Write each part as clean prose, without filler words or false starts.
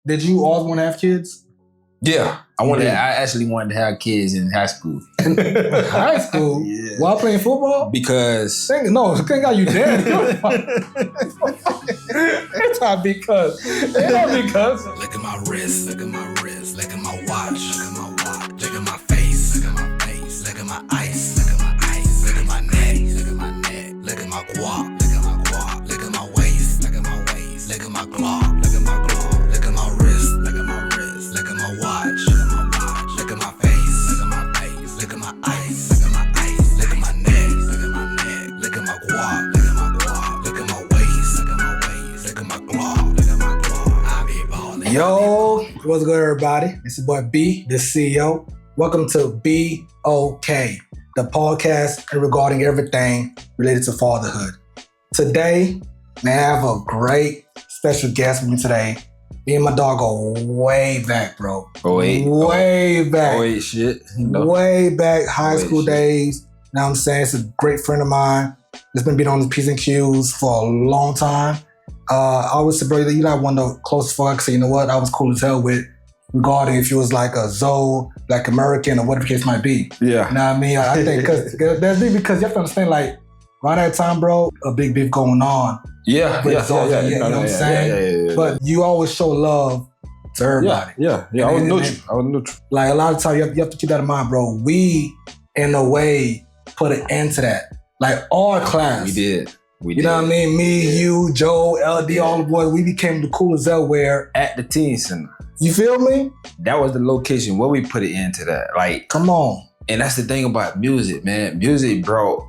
Did you always want to have kids? Yeah, I actually wanted to have kids in high school. High school? Yeah. While playing football? Because... Thank God you did. It's not because. It's not because. Look at my wrist, look at my wrist, look at my watch, look at my watch, look at my face, look at my face, look at my ice, look at my ice, look at my neck, look at my neck, look at my guap, look at my guap, look at my waist, look at my waist, look at my glock, look at my glock, look at my wrist, look at my wrist, look at my watch, look at my watch, look at my face, look at my face, look at my ice, look at my ice, look at my neck, look at my neck, look at my guap, look at my guap, look at my waist, look at my waist, look at my glock, look at my glock. I be ballin'. Yo, what's good, everybody? It's your boy B, the CEO. Welcome to B.O.K, the podcast regarding everything related to fatherhood. Today, man, I have a great special guest with me today. Me and my dog go way back, bro. Way back. Shit. Way back, high school days. You know what I'm saying? It's a great friend of mine. That's been on the P's and Q's for a long time. I always say, bro, you're like one of the closest folks. So you know what? I was cool as hell with regarding if you was like a Zoe, Black American, or whatever the case might be. Yeah. You know what I mean? I think because you have to understand, like, around that time, bro, a big beef going on. Yeah. You know what I'm saying? Yeah. But you always show love to everybody. Yeah. I was neutral. Like, a lot of times, you have to keep that in mind, bro. We, in a way, put an end to that. Like, our class. We did. You know what I mean? Me, you, Joe, LD, all the boys, we became the coolest out where... At the teen center. You feel me? That was the location where we put it into that. Like, come on. And that's the thing about music, man. Music brought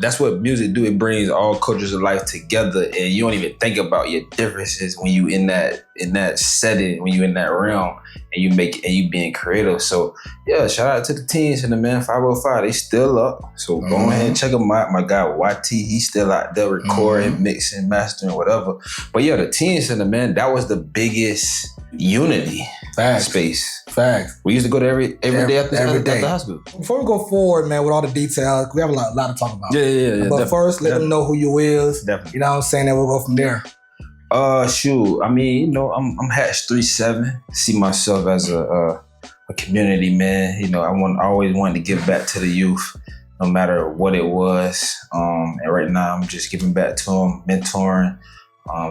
that's what music do. It brings all cultures of life together, and you don't even think about your differences when you in that setting, when you in that realm, and you being creative. So yeah, shout out to the teens and the man 505. They still up. So go ahead and check them out. My guy YT, he's still out there recording, mixing, mastering, whatever. But yeah, the teens and the man, that was the biggest unity space. Facts. We used to go to every day after high school. Before we go forward, man, with all the details, we have a lot to talk about. Yeah. But first, let them know who you is. Definitely. You know what I'm saying? Then we'll go from there. Shoot. I mean, I'm Hatch 3-7. See myself as a community man. You know, I always wanted to give back to the youth, no matter what it was. And right now, I'm just giving back to them, mentoring,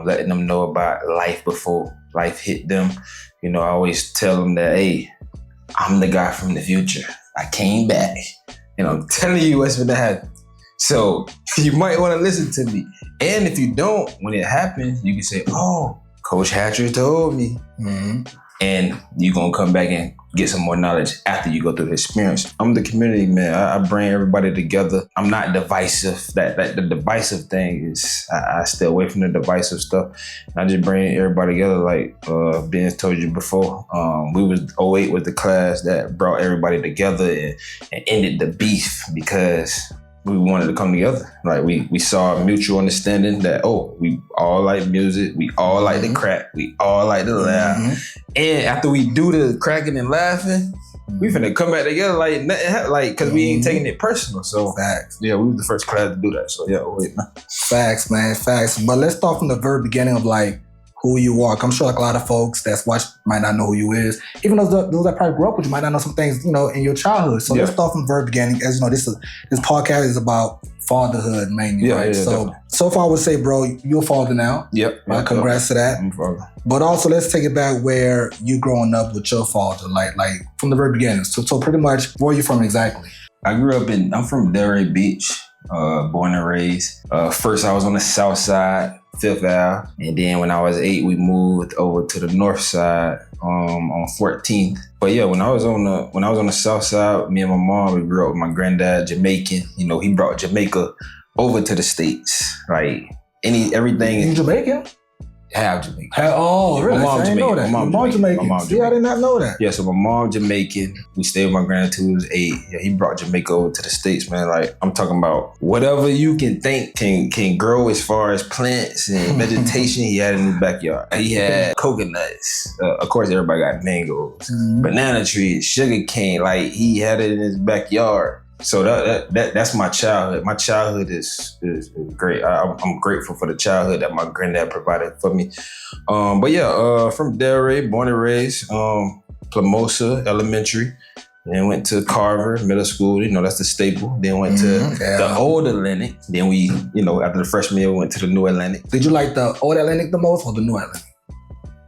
letting them know about life before life hit them. You know, I always tell them that, hey, I'm the guy from the future. I came back, and I'm telling you what's gonna happen. So you might want to listen to me. And if you don't, when it happens, you can say, oh, Coach Hatcher told me. Mm-hmm. And you're going to come back and get some more knowledge after you go through the experience. I'm the community man. I bring everybody together. I'm not divisive. The divisive thing is, I stay away from the divisive stuff. I just bring everybody together like Ben told you before. We was 08 with the class that brought everybody together and ended the beef because we wanted to come together. Like we saw a mutual understanding that, we all like music, we all like the crack, we all like the laugh. And after we do the cracking and laughing, we finna come back together like nothing happened, like, cause we ain't taking it personal. So facts. Yeah, we was the first class to do that. So yeah, wait, man. Facts, man, facts. But let's start from the very beginning of like who you are. I'm sure like a lot of folks that's watched might not know who you is. Even those that probably grew up with you might not know some things, in your childhood. So let's start from the very beginning. As you know, this podcast is about fatherhood mainly, right? Yeah, so far I would say, bro, you're a father now. Yep. Right? Congrats to that. I'm a father. But also let's take it back where you growing up with your father, like from the very beginning. So pretty much, where are you from exactly? I'm from Delray Beach, born and raised. First I was on the south side, 5th Ave. And then when I was 8, we moved over to the north side on 14th. But yeah, when I was on the south side, me and my mom, we grew up with my granddad, Jamaican. You know, he brought Jamaica over to the States. Like everything. You Jamaican? Half Jamaican. Really? My mom Jamaican. My mom Jamaican. Yeah, I did not know that. Yeah, so my mom Jamaican. We stayed with my granddad till he was 8. Yeah, he brought Jamaica over to the States, man. Like, I'm talking about whatever you can think can grow as far as plants and vegetation, he had in his backyard. He had coconuts. Of course, everybody got mangoes, banana trees, sugar cane. Like, he had it in his backyard. So that's my childhood. My childhood is great. I'm grateful for the childhood that my granddad provided for me. But yeah, from Delray, born and raised, Plamosa Elementary. Then went to Carver Middle School, that's the staple. Then went to the Old Atlantic. Then we, after the freshman year, we went to the New Atlantic. Did you like the Old Atlantic the most or the New Atlantic?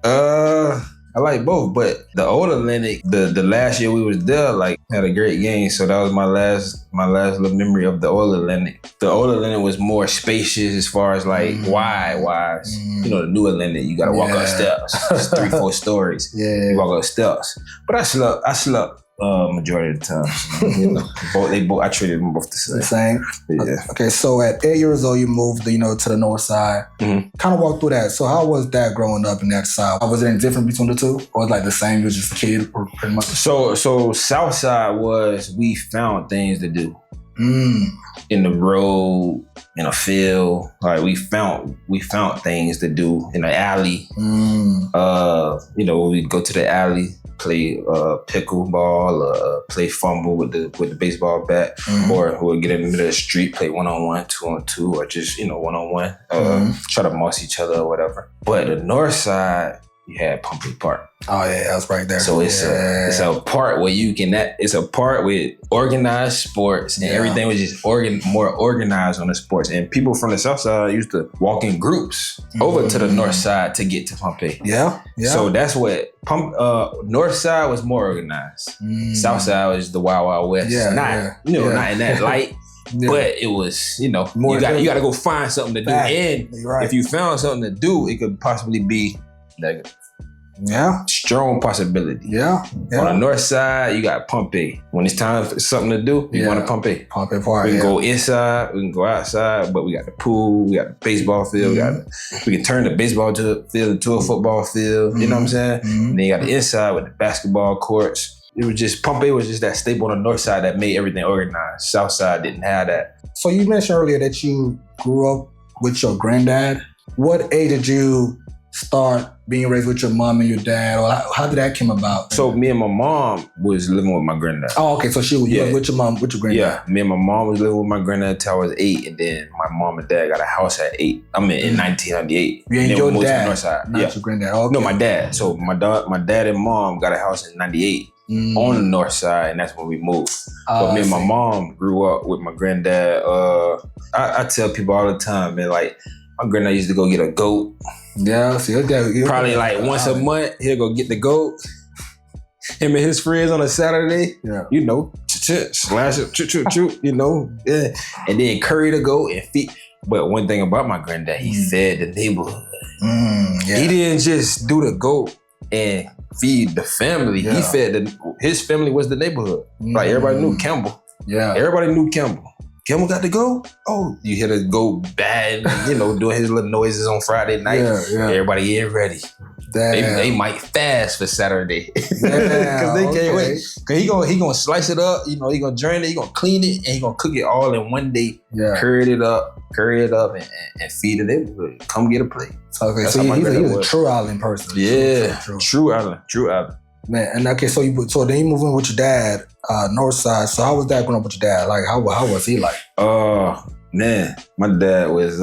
I like both, but the Old Atlantic, the last year we was there, had a great game. So that was my last little memory of the Old Atlantic. The Old Atlantic was more spacious as far as wide-wise. The New Atlantic, you gotta walk up steps. It's 3-4 stories. Yeah. You walk up steps. But I slept majority of the time. I treated them both the same. Yeah. Okay, so at 8 years old, you moved, to the north side. Kind of walk through that. So how was that growing up in that side? Was there any difference between the two? Or was it the same? You were just a kid, or pretty much? So south side was we found things to do. In the road, in a field, we found things to do in the alley. We'd go to the alley, play pickleball, play fumble with the baseball bat, or we'd get in the middle of the street, play 1-on-1, 2-on-2, or just 1-on-1, try to moss each other or whatever. But the north side, you had Pompey Park. Oh yeah, that was right there. So it's a part where it's a part with organized sports, and everything was just more organized on the sports. And people from the south side used to walk in groups over to the north side to get to Pompey. Yeah. So that's what north side was more organized. South side was the wild, wild west. Not in that light. But it was, you got to go find something to do. And if you found something to do, it could possibly be negative. Strong possibility. On the north side, you got Pompey. When it's time for something to do, you want to Pompey. Pompey Park. We can go inside, we can go outside, but we got the pool, we got the baseball field, we can turn the baseball field into a football field. You know what I'm saying? And then you got the inside with the basketball courts. Pompey was just that staple on the north side that made everything organized. South side didn't have that. So you mentioned earlier that you grew up with your granddad. What age did you start being raised with your mom and your dad, or how did that come about? So me and my mom was living with my granddad. Oh, okay. So she was with your mom, with your granddad. Yeah, me and my mom was living with my granddad until I was 8, and then my mom and dad got a house at 8. In 1998. You and your dad, north side. not your granddad. Okay. No, my dad. So my dad and mom got a house in 98 on the north side, and that's when we moved. But me and my mom grew up with my granddad. I tell people all the time, man, my granddad used to go get a goat. Yeah, see, probably once a month, he'll go get the goat. Him and his friends on a Saturday, slash it, and then curry the goat and feed. But one thing about my granddad, he fed the neighborhood. He didn't just do the goat and feed the family. He fed his family was the neighborhood. Everybody knew Campbell. Everybody knew Campbell. Campbell got to go. Oh, you hear the goat bad, doing his little noises on Friday night. Everybody getting ready. They might fast for Saturday because they can't wait. Cause he gonna slice it up. He gonna drain it. He gonna clean it, and he gonna cook it all in one day. Curry it up, and feed it in. Come get a plate. Okay, that's so he's a true island person. Yeah, true island. Man, and okay, so then you move in with your dad, north side. So how was that growing up with your dad? How was he like? Man, my dad was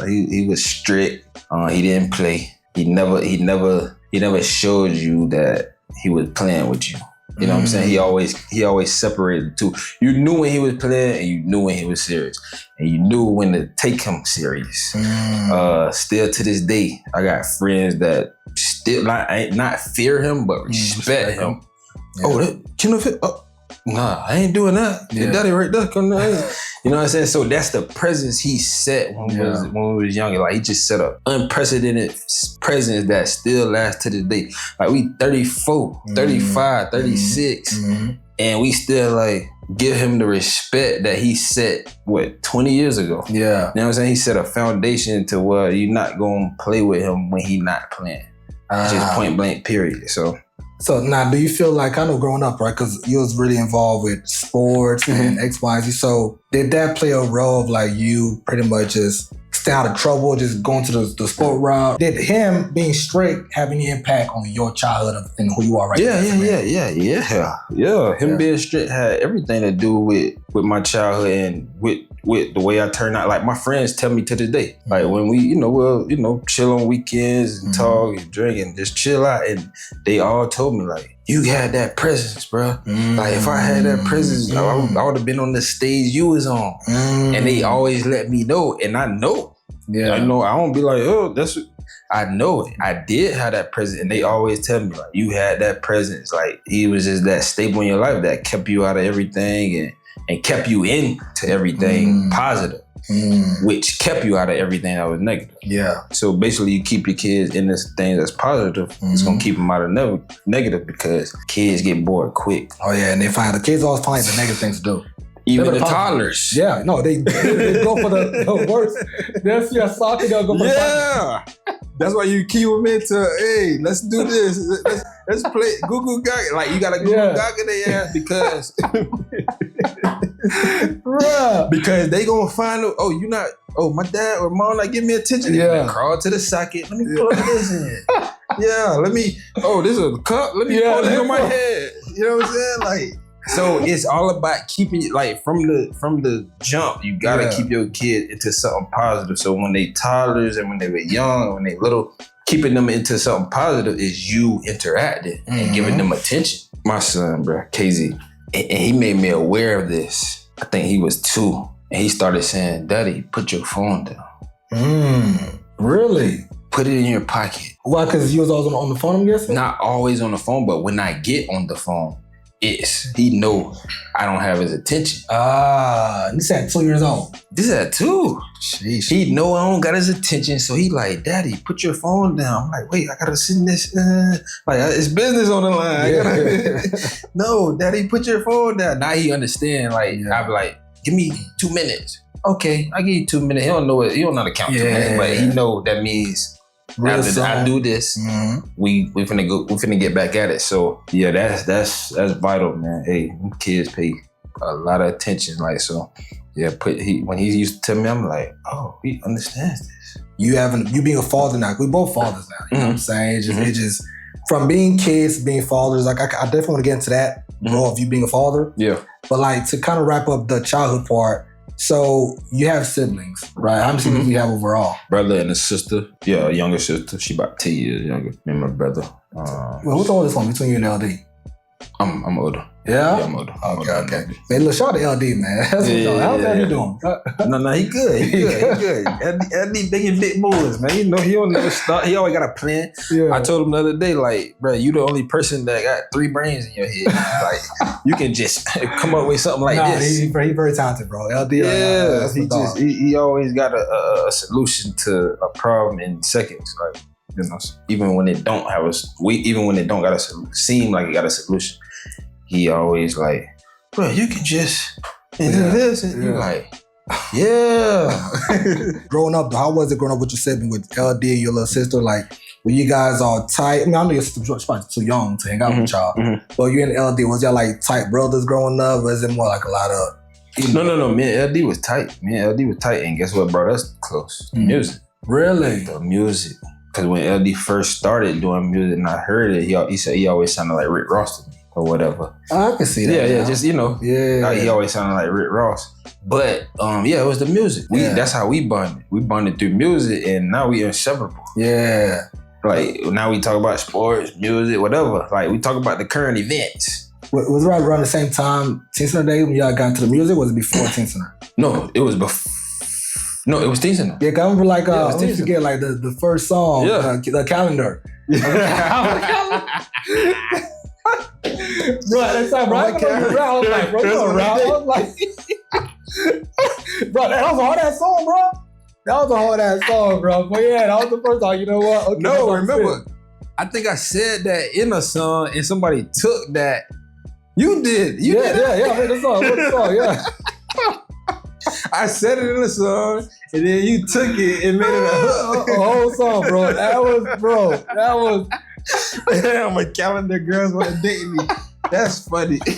he was strict. He didn't play. He never showed you that he was playing with you. You know what I'm saying? He always separated the two. You knew when he was playing, and you knew when he was serious, and you knew when to take him serious. Still to this day, I got friends that still not fear him, but respect him. Oh, that nah, I ain't doing that. Your daddy right there. Come down here. You know what I'm saying? So that's the presence he set when we was younger. He just set up unprecedented presence that still lasts to this day. We 34, 35, 36, and we still give him the respect that he set, 20 years ago. Yeah. You know what I'm saying? He set a foundation to where you're not going to play with him when he not playing. Just point blank, period. So now, do you feel like, I know growing up, right, because you was really involved with sports and X, Y, Z, so did that play a role of you pretty much just stay out of trouble, just going to the sport route. Did him being strict have any impact on your childhood and who you are right now? Yeah. Him being strict had everything to do with my childhood and with the way I turn out. Like my friends tell me to this day, like when we, we'll, chill on weekends and talk and drink and just chill out, and they all told me like, you had that presence, bro. Like if I had that presence, I would have been on the stage you was on. And they always let me know, and I know. Yeah, I know. I don't be like, oh, I know it. I did have that presence, and they always tell me like, you had that presence. Like he was just that stable in your life that kept you out of everything and kept you into everything positive, which kept you out of everything that was negative. Yeah. So basically, you keep your kids in this thing that's positive. It's gonna keep them out of negative because kids get bored quick. Oh yeah, and the kids always find the negative things to do. Even the toddlers. Yeah, no, they go for the worst. They'll see a soccer, they'll go for the That's why you keep them into, hey, let's do this. Let's play Goo Gaga. Like, you got to Goo Gaga their ass because because they going to find out, my dad or mom not giving me attention. Yeah. Crawl to the socket. Let me plug this in. This is a cup. Let me put it on my head. You know what I'm saying? Like, so it's all about keeping it, like from the jump, you gotta keep your kid into something positive. So when they toddlers and when they were young, when they little, keeping them into something positive is you interacting and giving them attention. My son, bro, KZ, and he made me aware of this. I think he was 2, and he started saying, "Daddy, put your phone down." Really? Put it in your pocket. Why? Because you was always on the phone, I'm guessing? Not always on the phone, but when I get on the phone, he know I don't have his attention. This at 2 years old. This at 2. Sheesh. He know I don't got his attention, so he like, Daddy, put your phone down. I'm like, wait, I gotta send this. Like, it's business on the line. No, Daddy, put your phone down. Now he understand. Like, I be like, give me 2 minutes. Okay, I give you 2 minutes. He don't know it. He don't know how to count 2 minutes, but he know that means. After I do this, we finna get back at it. So yeah, that's vital, man. Hey, kids pay a lot of attention. Like, so yeah, when he used to tell me, I'm like, oh, he understands this. You being a father now. We both fathers now. You know what I'm saying? It just from being kids to being fathers. Like I definitely want to get into that role of you being a father. Yeah. But like to kind of wrap up the childhood part. So you have siblings, right? How many siblings do you have overall? Brother and a sister. Yeah, a younger sister. She about 10 years younger than my brother. Well, what's the oldest one between you and LD? I'm older. Yeah? Yeah, I'm older. Okay. Man, look, shout out to LD, man. How's he doing? No, he good. He good. LD big and big moves, man. You know, he don't never start. He always got a plan. Yeah. I told him the other day, like, bro, you the only person that got 3 brains in your head. Like, you can just come up with something like this. He's very talented, bro. LD, he always got a solution to a problem in seconds. Like, even when it don't gotta seem like it got a solution. He always like, bro, you can just do this, and you're like, yeah. Growing up, how was it growing up with your sibling, with LD and your little sister? Like, were you guys all tight? I mean, I know your sister's probably too young to hang out with y'all, but you and LD, was y'all like tight brothers growing up? Or is it more like a lot of? No. Me and LD was tight. And guess what brought us close? The music. Really? The music. Because when LD first started doing music and I heard it, he said he always sounded like Rick Ross to me or whatever. I can see that. Yeah, just, he always sounded like Rick Ross. But, it was the music. That's how we bonded. We bonded through music, and now we inseparable. Yeah. Like, now we talk about sports, music, whatever. Like, we talk about the current events. Was it right around the same time, Teen Center Day, when y'all got into the music, or was it before Teen Center? No, it was before. No, it was Teen Center. Yeah, I remember like, I forget, like the first song, the calendar. Bro, that's time, bro. I was like, bro, bro, that was a hard-ass song, bro. That was a hard-ass song, bro. But yeah, that was the first song, you know what? Okay, no, remember, I think I said that in a song and somebody took that. You did. You did. Yeah, I heard the song, yeah. I said it in a song, and then you took it and made it a whole song, bro. That was. Damn, my calendar girls want to date me. That's funny. But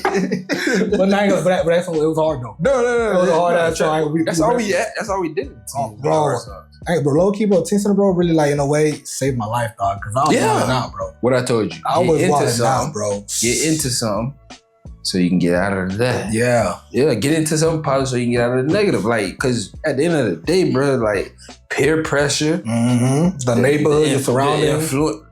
that's it was hard though. No. It was a hard ass trying. That's all we did. Bro. Hey, bro, low key, bro, Teen Center, bro, really like in a way saved my life, dog. Cause I was wilding out, bro. What I told you. I was wilding out, bro. Get into something so you can get out of that. Yeah. Get into something positive so you can get out of the negative. Like, cause at the end of the day, bro, like peer pressure, the neighborhood, your surroundings, you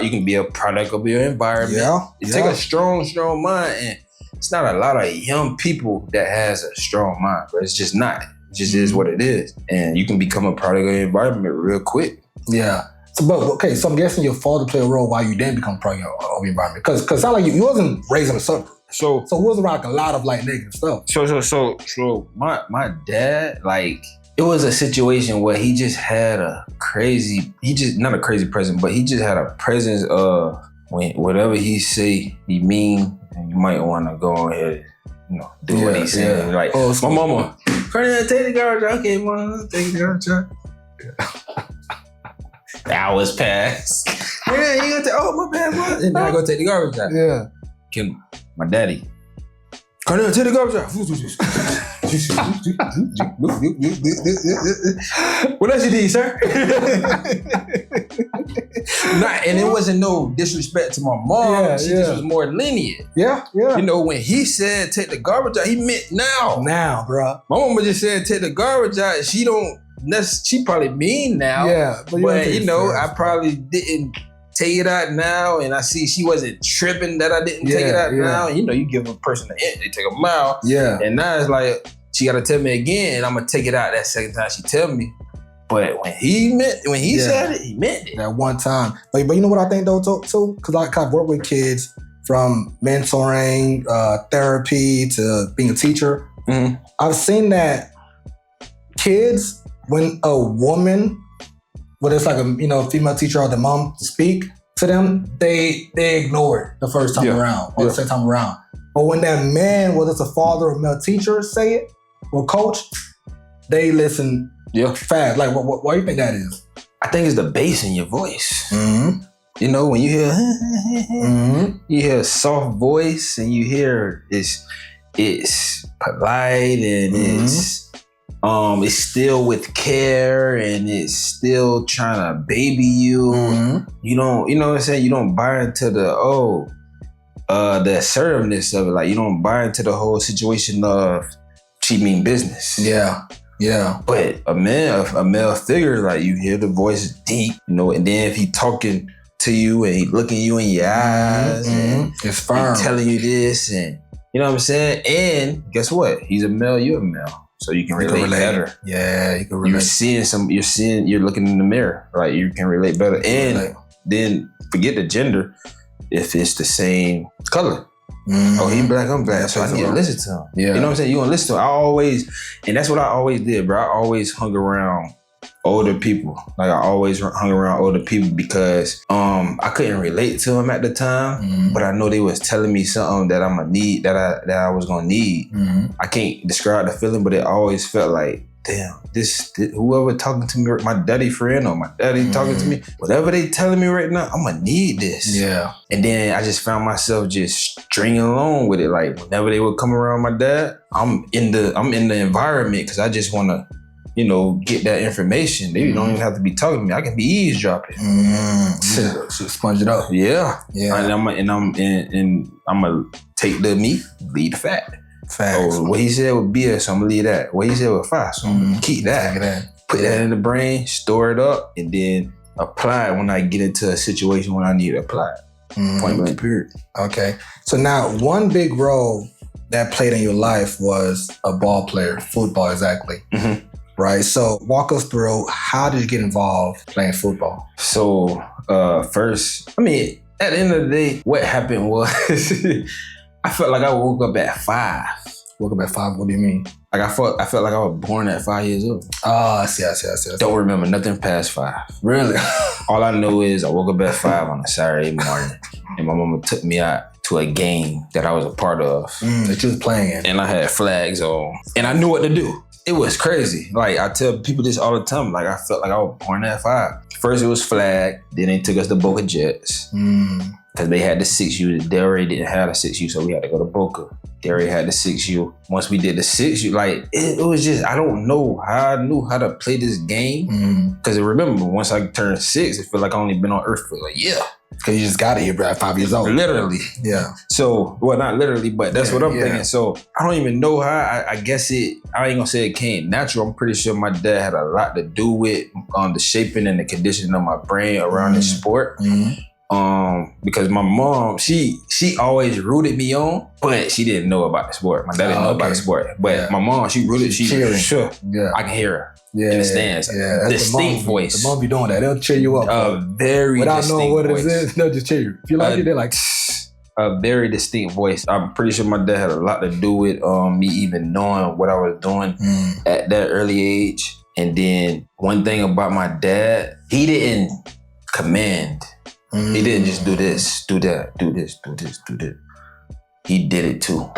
can be a product of your environment. Yeah. It take a strong mind, and it's not a lot of young people that has a strong mind, but it's just not. It just is what it is. And you can become a product of your environment real quick. Yeah. So I'm guessing your father played a role why you didn't become a product of your environment. Cause it sound like you wasn't raised in a suburb. So it was around a lot of like negative stuff. So my dad, like, it was a situation where he just had not a crazy presence, but he just had a presence of when whatever he say, he mean, and you might want to go ahead, do what he saying. Yeah. Like, my mama, take the garbage out. Okay, mama, take the garbage out. Hours pass. Yeah, you gonna take, my bad, mom. And then I go take the garbage out. Yeah. My daddy. Cornell, take the garbage out. What else you need, sir? And it wasn't no disrespect to my mom. She just was more lenient. Yeah. When he said take the garbage out, he meant now. Now, bro. My mama just said take the garbage out. She probably mean now. Yeah. But I probably didn't take it out now, and I see she wasn't tripping that I didn't take it out now. You give a person an inch, they take a mile. Yeah. And now it's like, she gotta tell me again, and I'm gonna take it out that second time she tell me. But when he said it, he meant it. That one time. But you know what I think though, too? Because I kind of work with kids from mentoring, therapy to being a teacher. Mm-hmm. I've seen that kids, when a woman, whether it's like a female teacher or the mom speak to them, they ignore it the first time around or the second time around. But when that man, whether it's a father or male teacher, say it or coach, they listen fast. Like, why do you think that is? I think it's the bass in your voice. Mm-hmm. When you hear you hear a soft voice, and you hear it's polite, and it's still with care, and it's still trying to baby you. Mm-hmm. You know what I'm saying? You don't buy into the assertiveness of it. Like, you don't buy into the whole situation of she mean business. Yeah. But a male figure, like, you hear the voice is deep, and then if he talking to you and he looking you in your eyes and it's firm, telling you this, and you know what I'm saying? And guess what? He's a male, you're a male. So you can relate better. Yeah, you can relate. You're looking in the mirror, right? You can relate better. And then forget the gender if it's the same color. Mm-hmm. Oh, he black, I'm black. So I need to listen to him. Yeah. You know what I'm saying? You gonna listen to him. And that's what I always did, bro. I always hung around older people. Like, I always hung around older people because I couldn't relate to them at the time, but I know they was telling me something that I'm gonna need, that I was gonna need. I can't describe the feeling, but it always felt like, damn, whoever talking to me, my daddy friend or my daddy talking to me, whatever they telling me right now, I'm gonna need this. Yeah. And then I just found myself just stringing along with it. Like, whenever they would come around my dad, I'm in the environment because I just wanna, get that information. They don't even have to be talking to me. I can be eavesdropping. Sponge it up. Yeah. And I'm gonna take the meat, leave the fat. Facts. What he said with BS, so I'm gonna leave that. What he said with 5, so I'm gonna keep that. Put that in the brain, store it up, and then apply it when I get into a situation when I need to apply it. Point blank, period. Okay. So now, one big role that played in your life was a ball player, football, exactly. Right? So walk us through, how did you get involved playing football? So first, at the end of the day, what happened was I felt like I woke up at 5. Woke up at 5, what do you mean? Like, I felt like I was born at 5 years old. Oh, I see. Don't remember nothing past 5. Really? All I know is I woke up at 5 on a Saturday morning, and my mama took me out to a game that I was a part of. That you was playing in. And I had flags on, and I knew what to do. It was crazy. Like, I tell people this all the time. Like, I felt like I was born at 5. First it was flag, then they took us to B.O.K Jets. because they had the 6U. Derry didn't have the 6U, so we had to go to B.O.K. Derry had the 6U. Once we did the 6U, like, it was just, I don't know how I knew how to play this game. Because remember, once I turned 6, it felt like I only been on Earth for like, Because you just got here, bro, at 5 years old. Literally. Yeah. So, well, not literally, but that's what I'm thinking. So, I don't even know how. I guess I ain't gonna say it came natural. I'm pretty sure my dad had a lot to do with the shaping and the conditioning of my brain around this sport. Because my mom, she always rooted me on, but she didn't know about the sport. My dad didn't know about the sport. But my mom, she rooted, she cheering. Sure. Yeah. I can hear her. In the stands. Yeah, distinct voice. The mom be doing that. They'll cheer you up. A very without distinct knowing what voice. it is, they'll just cheer you. If you like it, they're like, a very distinct voice. I'm pretty sure my dad had a lot to do with me even knowing what I was doing at that early age. And then one thing about my dad, he didn't command. He didn't just do this, do that, do this, do this, do that. He did it too.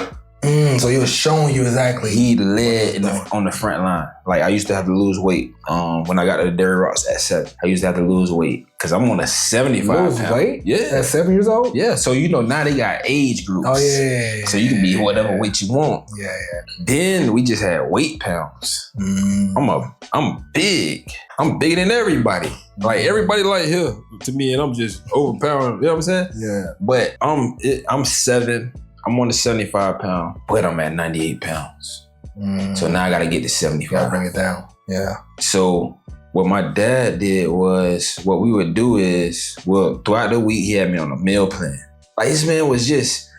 So he was showing you exactly. He led on the front line. Like, I used to have to lose weight when I got to the Dairy Rocks at 7. I used to have to lose weight because I'm on a 75 lose weight? Yeah. At 7 years old? Yeah. So, now they got age groups. Oh, yeah. So you can be whatever weight you want. Yeah. Then we just had weight pounds. I'm big. I'm bigger than everybody. Like, everybody like here to me, and I'm just overpowering. You know what I'm saying? Yeah. But I'm 7. I'm on the 75 pound, but I'm at 98 pounds. So now I got to get to 75. Gotta bring it down. Yeah. So what my dad did was, what we would do is, well, throughout the week, he had me on a meal plan. Like, this man was just,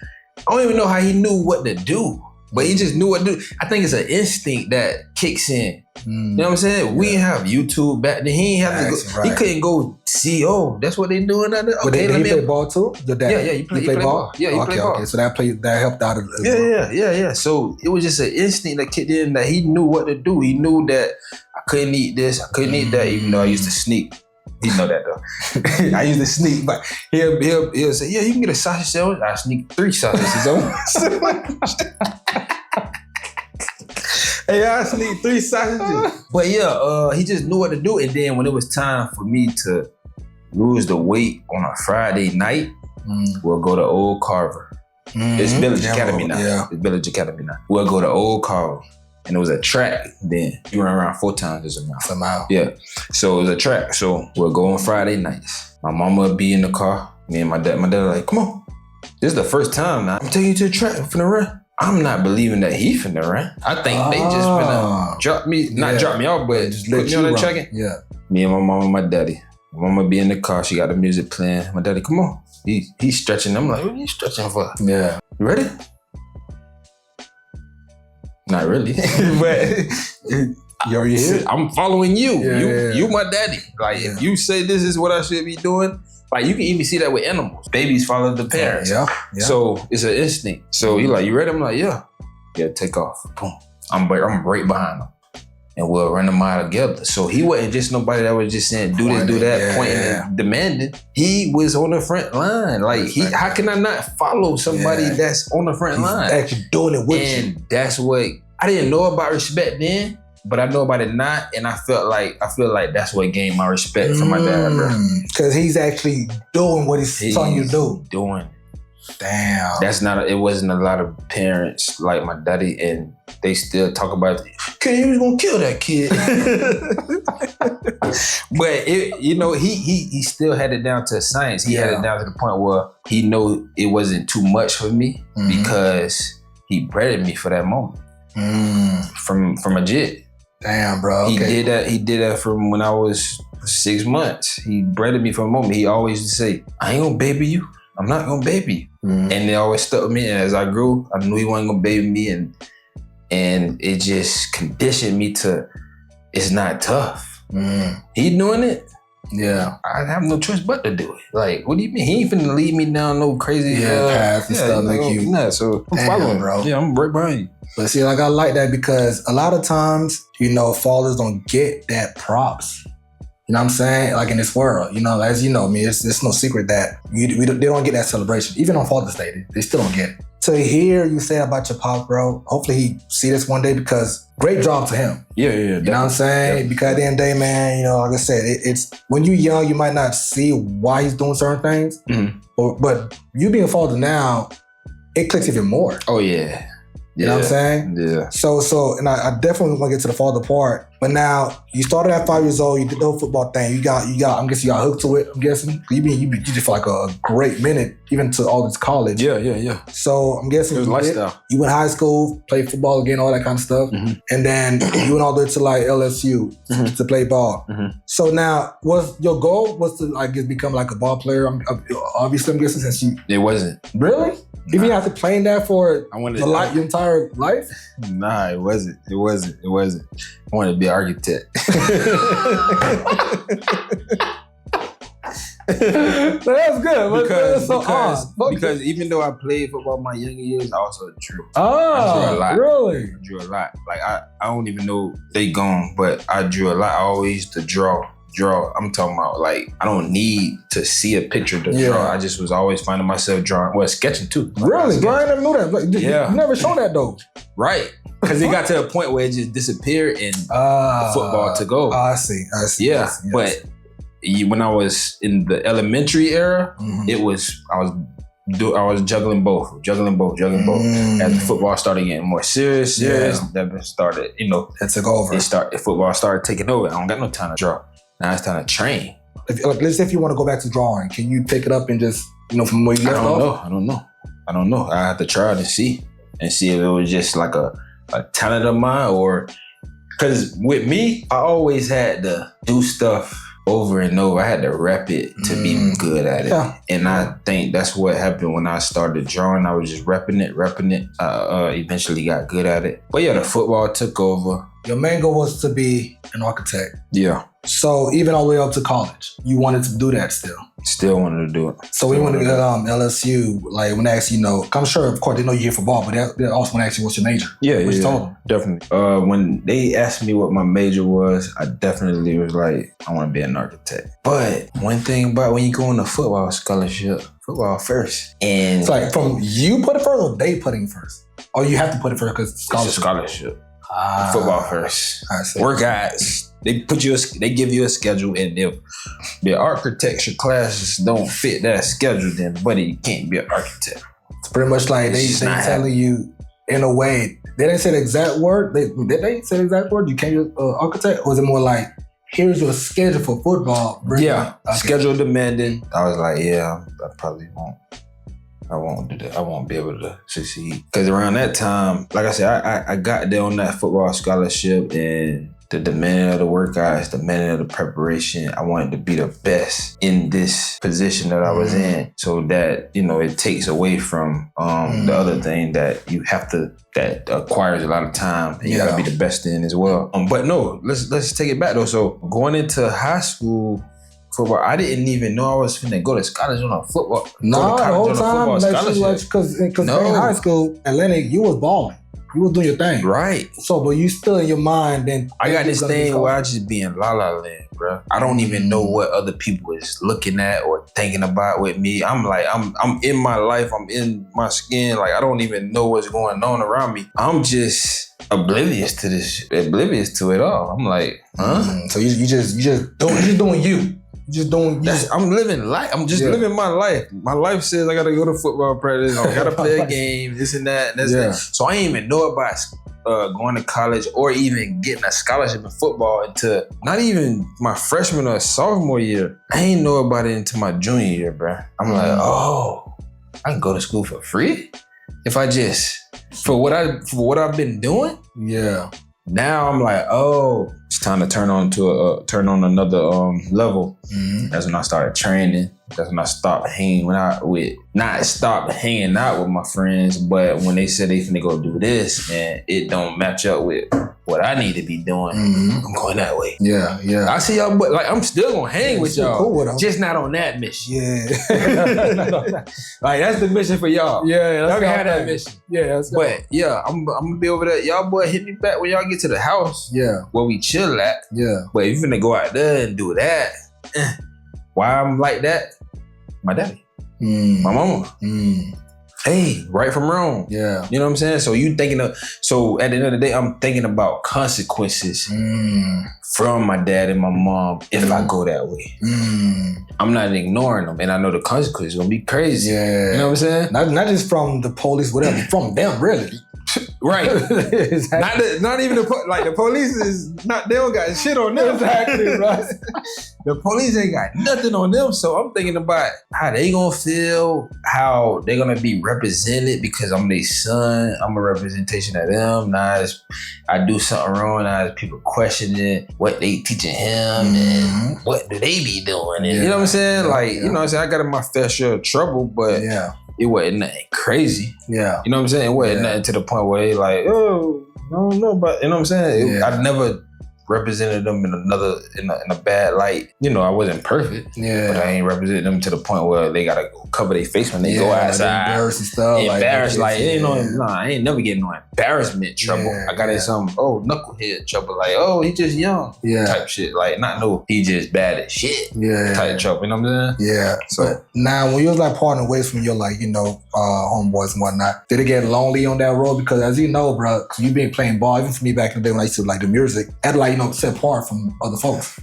I don't even know how he knew what to do, but he just knew what to do. I think it's an instinct that kicks in. You know what I'm saying? We didn't have YouTube back then. He ain't have to go. Right. He couldn't go see, that's what they doing out there. Okay, he play ball too? Your dad? Yeah, he play ball. Yeah, he play ball. Okay, so that helped out. Yeah. So it was just an instinct that kicked in, that he knew what to do. He knew that I couldn't eat this, I couldn't eat that, even though I used to sneak. He know that though. I used to sneak, but he'll say, you can get a sausage sandwich. I sneak 3 sausages on. Hey, I sneak 3 sausages. But he just knew what to do. And then when it was time for me to lose the weight on a Friday night, we'll go to Old Carver. It's Village Academy now. Yeah. It's Village Academy now. We'll go to Old Carver. And it was a track then. You run around 4 times a mile. Yeah. So it was a track. So we'll go on Friday nights. My mama would be in the car. Me and my dad were like, come on. This is the first time now. I'm taking you to the track. I'm finna run. I'm not believing that he finna run. I think they just finna drop me, not drop me off, but just put me on the track. Yeah. Me and my mom and my daddy. My mama be in the car. She got the music playing. My daddy, come on. He's stretching. I'm like, what are you stretching for? Yeah. You ready? Not really. But you're here. I'm following you. You my daddy. Like, if you say this is what I should be doing, like, you can even see that with animals. Babies follow the parents. Yeah. So it's an instinct. So he like, you ready? I'm like, yeah. Yeah, take off. Boom. I'm right behind him. And we'll run them out together. So he wasn't just nobody that was just saying, do this, do that, pointing and demanding. He was on the front line. Like, how can I not follow somebody that's on the front line? Actually doing it with you. And that's what, I didn't know about respect then, but I know about it now, and I feel like that's what gained my respect from my dad, bro. Because he's actually doing what he's telling you to do. Doing. Damn. It wasn't a lot of parents like my daddy, and they still talk about, okay, he was gonna kill that kid. But he still had it down to a science. He had it down to the point where he knew it wasn't too much for me because he bred me for that moment. From a jit. Damn, bro. Okay. He did that from when I was 6 months. He bred me for a moment. He always used to say, I ain't gonna baby you. I'm not gonna baby you. And it always stuck with me. And as I grew, I knew he wasn't gonna baby me, and it just conditioned me to, it's not tough. He doing it. Yeah. I have no choice but to do it. Like, what do you mean? He ain't finna lead me down no crazy path and stuff like you. Nah, so I'm following, bro. Yeah, I'm right behind you. But see, like, I like that because a lot of times, fathers don't get that props. You know what I'm saying? Like, in this world, as you know, me, it's no secret that they don't get that celebration. Even on Father's Day, they still don't get it. to hear you say about your pop, bro, hopefully he see this one day because great job to him. Yeah. You know what I'm saying? Yeah. Because at the end of the day, man, you know, like I said, it's when you're young, you might not see why he's doing certain things, but you being a father now, it clicks even more. Oh, yeah. You know what I'm saying? Yeah. So, and I definitely want to get to the father part. But now you started at 5 years old. You did the whole football thing. You got. I'm guessing you got hooked to it. I'm guessing you did for like a great minute, even to all this college. Yeah. So I'm guessing It was lifestyle. You went high school, played football again, all that kind of stuff, and then you went all the way to like LSU to play ball. So now, was your goal was to I guess become like a ball player? Obviously, I'm guessing since you. It wasn't. Really? If you have to play in that for your entire life? Nah, it wasn't. I wanted to be an architect. That's good. Because even though I played football in my younger years, I also drew. Oh, I drew a lot. Really? I drew a lot. Like I don't even know they gone, but I drew a lot. I always used to draw. I'm talking about like I don't need to see a picture to draw. I just was always finding myself drawing. Well, sketching too. Really? Bro, I never knew that. Like, you never showed that though. Right. Because it got to a point where it just disappeared and the football took over. I see. Yeah. But when I was in the elementary era, I was juggling both. As the football started getting more serious, that started, that took over. Football started taking over. I don't got no time to draw. Now it's time to train. Let's say if you want to go back to drawing, can you pick it up and just, from where you left off? I don't know. I have to try to see if it was just like a talent of mine or, because with me, I always had to do stuff over and over. I had to rep it to be good at it. Yeah. And I think that's what happened when I started drawing. I was just repping it. Eventually got good at it. But yeah, the football took over. Your main goal was to be an architect. Yeah. So even all the way up to college, you wanted to do that still? Still wanted to do it. So we went to LSU, like when they asked I'm sure of course they know you're here for ball, but they also want to ask you what's your major. Yeah, you told them? Definitely. When they asked me what my major was, I definitely was like, I want to be an architect. But one thing about when you go on a football scholarship, football first. And it's like from you put it first or they putting it first? Or you have to put it first because scholarship. Football first. Work guys. They give you a schedule, and if the architecture classes don't fit that schedule, then buddy, you can't be an architect. It's pretty much like they telling you in a way. They didn't say the exact word. Did they say the exact word? You can't be an architect, or was it more like, here's your schedule for football? Schedule demanding. I was like, I probably won't. I won't do that. I won't be able to succeed. Because around that time, like I said, I got there on that football scholarship, and the demand of the workouts, the demand of the preparation, I wanted to be the best in this position that I was in, so that, it takes away from the other thing that you have to, that acquires a lot of time, and you gotta be the best in as well. But no, let's take it back though. So going into high school football, I didn't even know I was finna go to college on a football. No, the whole time, because in high school, Atlantic, you was balling. You was doing your thing. Right. So, but you still in your mind, then I got this thing where I just be in la la land, bro. I don't even know what other people is looking at or thinking about with me. I'm like, I'm in my life. I'm in my skin. Like, I don't even know what's going on around me. I'm just oblivious to it all. I'm like, huh? So you just doing you. I'm living life. I'm just living my life. My life says I gotta go to football practice. I gotta play a game, this and that. And that. So I ain't even know about going to college or even getting a scholarship in football until not even my freshman or sophomore year. I ain't know about it until my junior year, bro. I'm like, I can go to school for free if I just for what I've been doing. Yeah. Now I'm like, it's time to turn on another level. That's when I started training. That's when I stopped hanging out with my friends, but when they said they finna go do this and it don't match up with what I need to be doing, I'm going that way. Yeah. I see y'all, but like I'm still gonna hang with y'all. Cool with them. Just not on that mission. Yeah. Like that's the mission for y'all. Yeah, y'all can have that mission. Yeah, but I'm gonna be over there. Y'all boy hit me back when y'all get to the house. Yeah. Where we chill at. Yeah. But if you finna go out there and do that, why I'm like that? My daddy. My mama. hey, right from wrong. Yeah. You know what I'm saying? So so at the end of the day, I'm thinking about consequences from my dad and my mom if I go that way. I'm not ignoring them, and I know the consequences are gonna be crazy. Yeah. You know what I'm saying? Not just from the police, whatever, from them, really. Right. Exactly. Not even the police is not, they don't got shit on them. Exactly, right. The police ain't got nothing on them. So I'm thinking about how they gonna feel, how they gonna be represented because I'm their son. I'm a representation of them. Now I do something wrong, now people questioning what they teaching him and what do they be doing. And, you know what I'm saying? Like, you know what I'm saying? I got in my fair share of trouble, but it wasn't nothing crazy. Yeah. You know what I'm saying? It wasn't nothing to the point where they like, oh, I don't know about, you know what I'm saying? I never represented them in a bad light. You know, I wasn't perfect. Yeah. But I ain't represented them to the point where they gotta cover their face when they go outside. Embarrassed and stuff. Embarrassed, like I ain't never getting no embarrassment trouble. Yeah, I got in some knucklehead trouble, like, oh, he just young. Type shit. Like, not no, he just bad as shit. Type trouble. You know what I'm saying? Yeah. So but now when you was like parting ways from your like, homeboys and whatnot, did it get lonely on that road? Because as you know, bro, you been playing ball, even for me back in the day when I used to like the music, I had to like, set apart from other folks.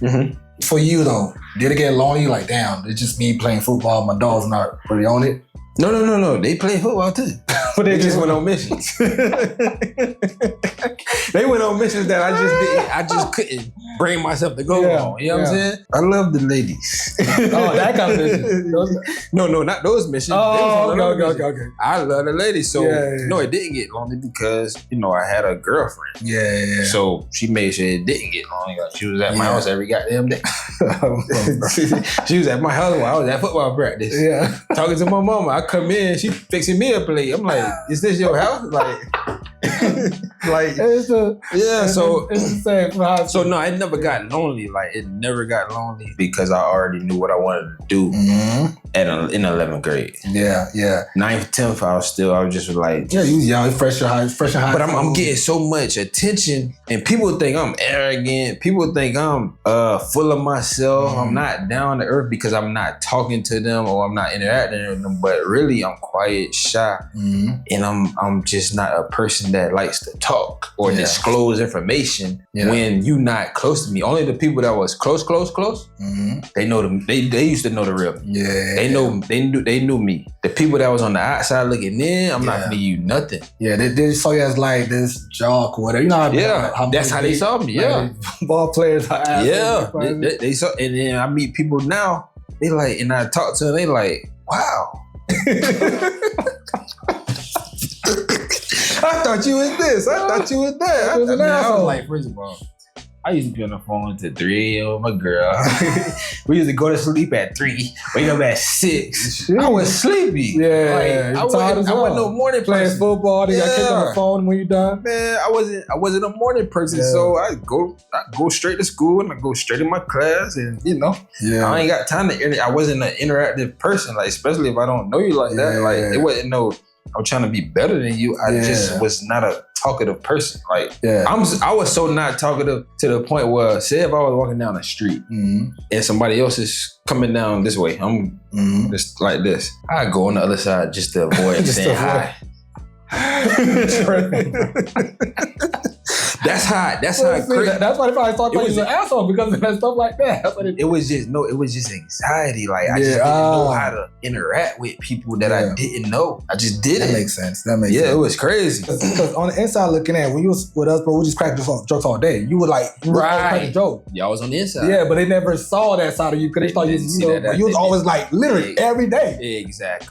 For you though, did it get lonely? Like, damn, it's just me playing football, my dog's not really on it? No. They play football too. But they just went on missions. They went on missions that I just couldn't bring myself to go on. You know what I'm saying? I love the ladies. Oh, that kind of mission. No, not those missions. Oh, okay. I love the ladies. So, no, it didn't get lonely because, I had a girlfriend. Yeah. So she made sure it didn't get lonely. Like, she was at my house every goddamn day. She was at my house while I was at football practice. Yeah. Talking to my mama. I come in, she fixing me a plate. I'm like, is this your house? Like, it's the same. So no, it never got lonely. Like, it never got lonely because I already knew what I wanted to do in 11th grade. Yeah. 9th, 10th, I was just like, you was young, fresh and high. But I'm getting so much attention, and people think I'm arrogant. People think I'm full of myself. I'm not down to earth because I'm not talking to them or I'm not interacting with them. But really, I'm quiet, shy, and I'm just not a person that likes to talk or disclose information when you not close to me. Only the people that was close, they know them. They used to know the real me. Yeah. They knew me. The people that was on the outside looking in, I'm not gonna give you nothing. Yeah, they saw you as like this jock or whatever. You know how that's how they saw me. Yeah. Ball players are they saw, and then I meet people now, they like, and I talk to them, they like, wow. I thought you was this. I thought you was that. I was like, first of all, I used to be on the phone till 3 with my girl. We used to go to sleep at 3, wake up at 6. I was sleepy. Yeah, I wasn't no morning person. Playing football, then you got kicked on the phone when you done. Man, I wasn't a morning person, so I go straight to school and I go straight to my class, and I ain't got time to. I wasn't an interactive person, like especially if I don't know you like that. Like it wasn't no. I'm trying to be better than you. I just was not a talkative person. Like I was so not talkative to the point where, say if I was walking down the street and somebody else is coming down this way, I'm just like this. I go on the other side just to avoid saying hi. That's how. That's why they probably thought you was an asshole because of that stuff like that. It was just anxiety. Like I just didn't know how to interact with people that I didn't know. I just didn't. That makes sense. Sense. It was crazy. Because on the inside looking at, when you was with us, bro, we just cracked jokes all day. You were like, crack joke. Y'all was on the inside. Yeah, but they never saw that side of you because they thought you was always like literally every day. Exactly.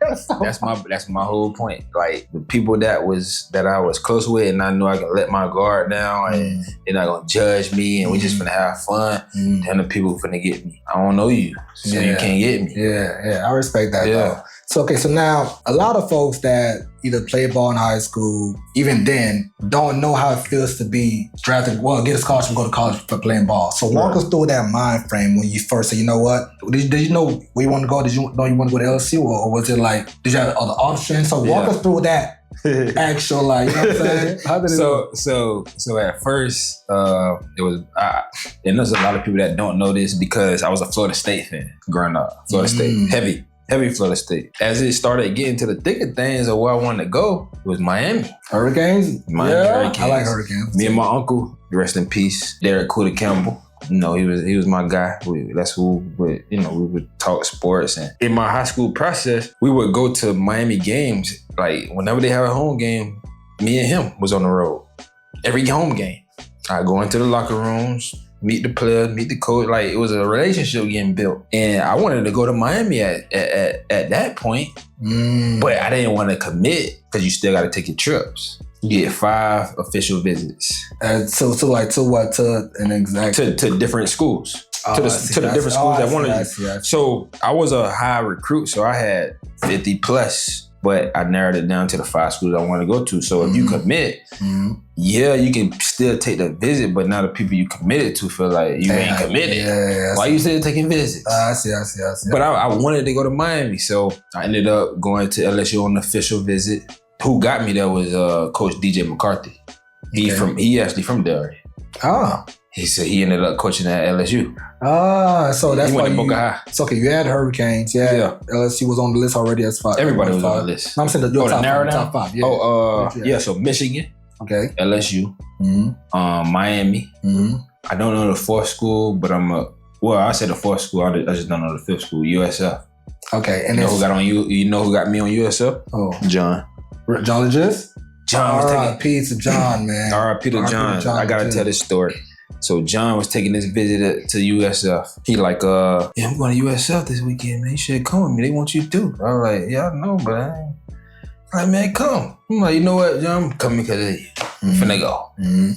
That's my whole point. Like the people that I was close with, and I knew I could let my guard down, and they're not gonna judge me, and we just gonna have fun. And the people finna get me. I don't know you, so you can't get me. Yeah, I respect that though. So now a lot of folks that either play ball in high school, even then, don't know how it feels to be drafted. Well, get a scholarship, go to college for playing ball. So walk us through that mind frame when you first said, you know what? Did you know where you want to go? Did you know you want to go to LSU, or was it like, did you have other options? So walk us through that. Actual, like, you know what I'm saying? How did so at first, it was, and there's a lot of people that don't know this because I was a Florida State fan growing up. Florida State, heavy. Heavy Florida State. As it started getting to the thick of things of where I wanted to go, it was Miami. Hurricanes? Miami Hurricanes. I like Hurricanes. Me and my uncle, rest in peace, Derek Cooter Campbell. You know, he was my guy. That's who we would talk sports. And in my high school process, we would go to Miami games. Like whenever they have a home game, me and him was on the road. Every home game. I go into the locker rooms, meet the players, meet the coach. Like it was a relationship getting built. And I wanted to go to Miami at that point, but I didn't want to commit because you still got to take your trips. You get 5 official visits. To what? To an exact... To different schools. To the different schools that wanted you. So I was a high recruit, so I had 50 plus, but I narrowed it down to the 5 schools I want to go to. So if you commit, yeah, you can still take the visit, but now the people you committed to feel like you ain't committed. Yeah, why you still taking visits? I see. But I wanted to go to Miami, so I ended up going to LSU on an official visit. Who got me there was Coach DJ McCarthy. He actually from Delray. Oh. He said he ended up coaching at LSU. So that's why Boca High. So okay, you had Hurricanes. Yeah. LSU was on the list already as 5. Everybody was on the list. No, I'm saying your top 5. Yeah. So Michigan. Okay. LSU. Miami. I don't know the 4th school, but I said the 4th school. I just don't know the 5th school. USF. Okay. And you know who got on you? You know who got me on USF? Oh, John. John Legis? John was R.I.P. to John, man. R.I.P. to John. I gotta tell this story. So John was taking this visit to USF. He like, I'm going to USF this weekend, man. You should come with me. They want you too. I was like, yeah, I know, but I ain't. Like, man, come. I'm like, you know what, John? I'm coming because I'm finna go.